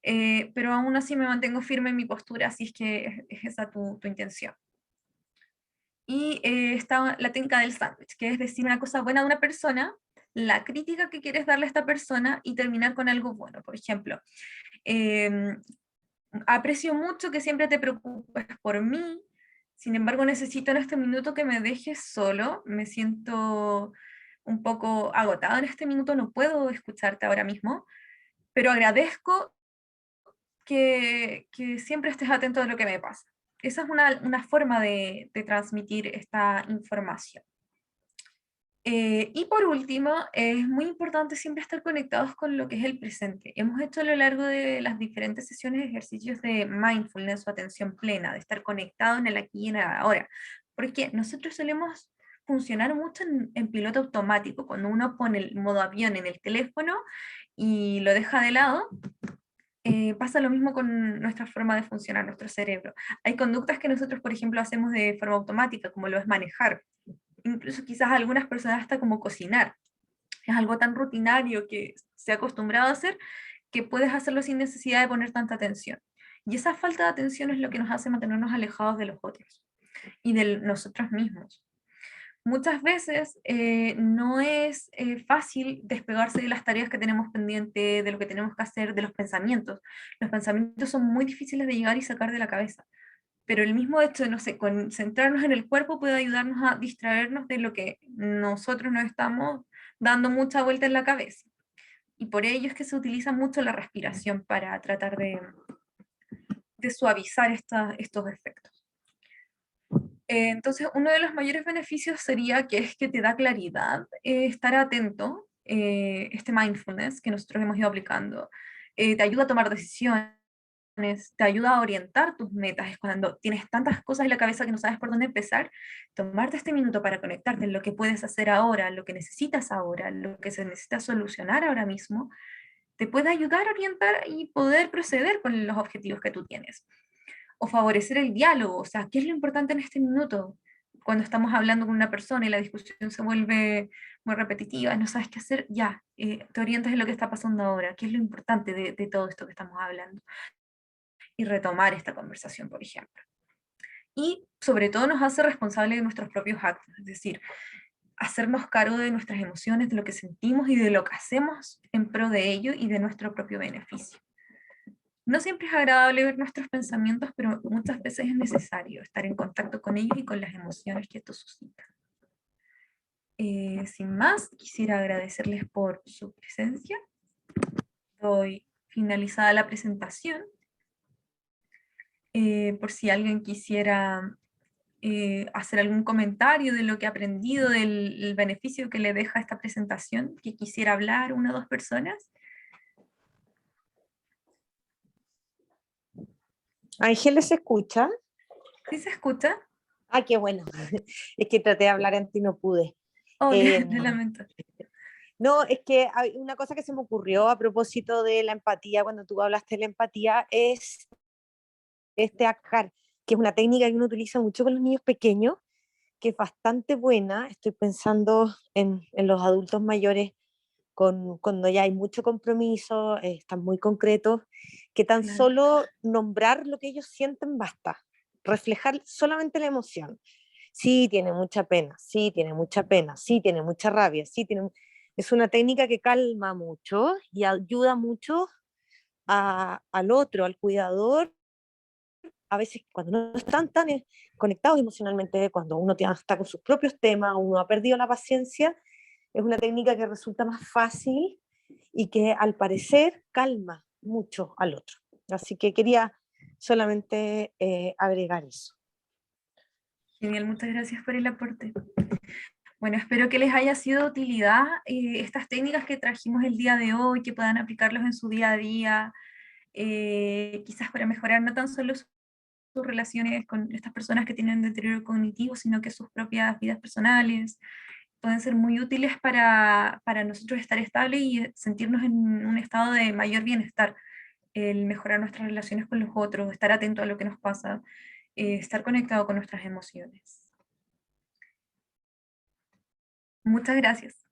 pero aún así me mantengo firme en mi postura, si es que es esa tu intención. Y está la técnica del sándwich, que es decir una cosa buena de una persona, la crítica que quieres darle a esta persona y terminar con algo bueno. Por ejemplo, aprecio mucho que siempre te preocupes por mí, sin embargo necesito en este minuto que me dejes solo, me siento un poco agotado en este minuto, no puedo escucharte ahora mismo, pero agradezco que siempre estés atento a lo que me pasa. Esa es una forma de transmitir esta información. Y por último, es muy importante siempre estar conectados con lo que es el presente. Hemos hecho a lo largo de las diferentes sesiones ejercicios de mindfulness o atención plena, de estar conectado en el aquí y en el ahora, porque nosotros solemos funcionar mucho en piloto automático. Cuando uno pone el modo avión en el teléfono y lo deja de lado, pasa lo mismo con nuestra forma de funcionar, nuestro cerebro. Hay conductas que nosotros, por ejemplo, hacemos de forma automática, como lo es manejar. Incluso quizás algunas personas hasta como cocinar. Es algo tan rutinario que se ha acostumbrado a hacer que puedes hacerlo sin necesidad de poner tanta atención. Y esa falta de atención es lo que nos hace mantenernos alejados de los otros y de nosotros mismos. Muchas veces no es fácil despegarse de las tareas que tenemos pendientes, de lo que tenemos que hacer, de los pensamientos. Los pensamientos son muy difíciles de llegar y sacar de la cabeza, pero el mismo hecho de, no sé, concentrarnos en el cuerpo puede ayudarnos a distraernos de lo que nosotros nos estamos dando mucha vuelta en la cabeza. Y por ello es que se utiliza mucho la respiración para tratar de suavizar estos efectos. Entonces, uno de los mayores beneficios sería que es que te da claridad, estar atento, este mindfulness que nosotros hemos ido aplicando, te ayuda a tomar decisiones, te ayuda a orientar tus metas. Es cuando tienes tantas cosas en la cabeza que no sabes por dónde empezar, tomarte este minuto para conectarte en lo que puedes hacer ahora, lo que necesitas ahora, lo que se necesita solucionar ahora mismo, te puede ayudar a orientar y poder proceder con los objetivos que tú tienes. O favorecer el diálogo, o sea, ¿qué es lo importante en este minuto? Cuando estamos hablando con una persona y la discusión se vuelve muy repetitiva, no sabes qué hacer, ya, te orientas en lo que está pasando ahora, qué es lo importante de todo esto que estamos hablando. Y retomar esta conversación, por ejemplo. Y sobre todo nos hace responsables de nuestros propios actos, es decir, hacernos cargo de nuestras emociones, de lo que sentimos y de lo que hacemos en pro de ello y de nuestro propio beneficio. No siempre es agradable ver nuestros pensamientos, pero muchas veces es necesario estar en contacto con ellos y con las emociones que esto suscita. Sin más, quisiera agradecerles por su presencia. Doy finalizada la presentación. Por si alguien quisiera hacer algún comentario de lo que ha aprendido, del beneficio que le deja esta presentación, que quisiera hablar, 1 o 2 personas. Ángeles, ¿se escucha? ¿Sí se escucha? Ah, qué bueno. Es que traté de hablar antes y no pude. Oh, Em, lo lamento. No, es que hay una cosa que se me ocurrió a propósito de la empatía, cuando tú hablaste de la empatía, es este ACAR, que es una técnica que uno utiliza mucho con los niños pequeños, que es bastante buena. Estoy pensando en los adultos mayores cuando ya hay mucho compromiso, están muy concretos, que tan Claro. solo nombrar lo que ellos sienten basta, reflejar solamente la emoción. Sí, tiene mucha pena, sí, tiene mucha pena, sí, tiene mucha rabia, sí, tiene... Es una técnica que calma mucho y ayuda mucho al otro, al cuidador, a veces cuando no están tan conectados emocionalmente, cuando uno está con sus propios temas, uno ha perdido la paciencia, es una técnica que resulta más fácil y que al parecer calma mucho al otro. Así que quería solamente agregar eso. Genial, muchas gracias por el aporte. Bueno, espero que les haya sido de utilidad estas técnicas que trajimos el día de hoy, que puedan aplicarlos en su día a día, quizás para mejorar no tan solo sus relaciones con estas personas que tienen deterioro cognitivo, sino que sus propias vidas personales. Pueden ser muy útiles para nosotros estar estables y sentirnos en un estado de mayor bienestar, el mejorar nuestras relaciones con los otros, estar atento a lo que nos pasa, estar conectado con nuestras emociones. Muchas gracias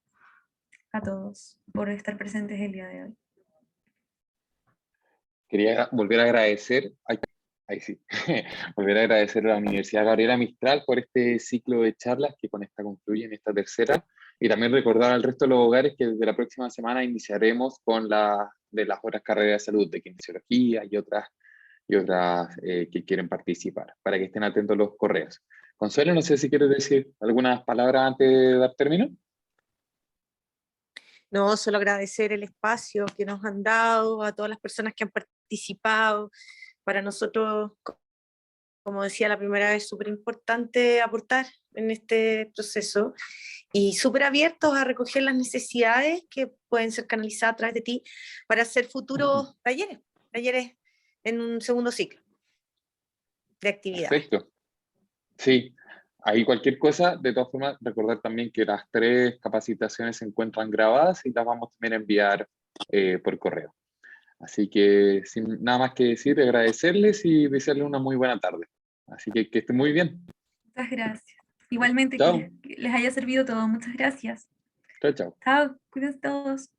a todos por estar presentes el día de hoy. Quería volver a agradecer, ahí sí, volver a agradecer a la Universidad Gabriela Mistral por este ciclo de charlas que con esta concluye en esta tercera, y también recordar al resto de los hogares que desde la próxima semana iniciaremos con de las otras carreras de salud, de kinesiología y otras que quieren participar, para que estén atentos a los correos. Consuelo, no sé si quieres decir algunas palabras antes de dar término. No, solo agradecer el espacio que nos han dado, a todas las personas que han participado. Para nosotros, como decía la primera vez, súper importante aportar en este proceso y súper abiertos a recoger las necesidades que pueden ser canalizadas a través de ti para hacer futuros talleres en un segundo ciclo de actividad. Perfecto. Sí, ahí cualquier cosa, de todas formas, recordar también que las 3 capacitaciones se encuentran grabadas y las vamos también a enviar por correo. Así que sin nada más que decir, agradecerles y desearles una muy buena tarde. Así que estén muy bien. Muchas gracias. Igualmente, Chao. que les haya servido todo. Muchas gracias. Chao, chao. Chao, cuídense todos.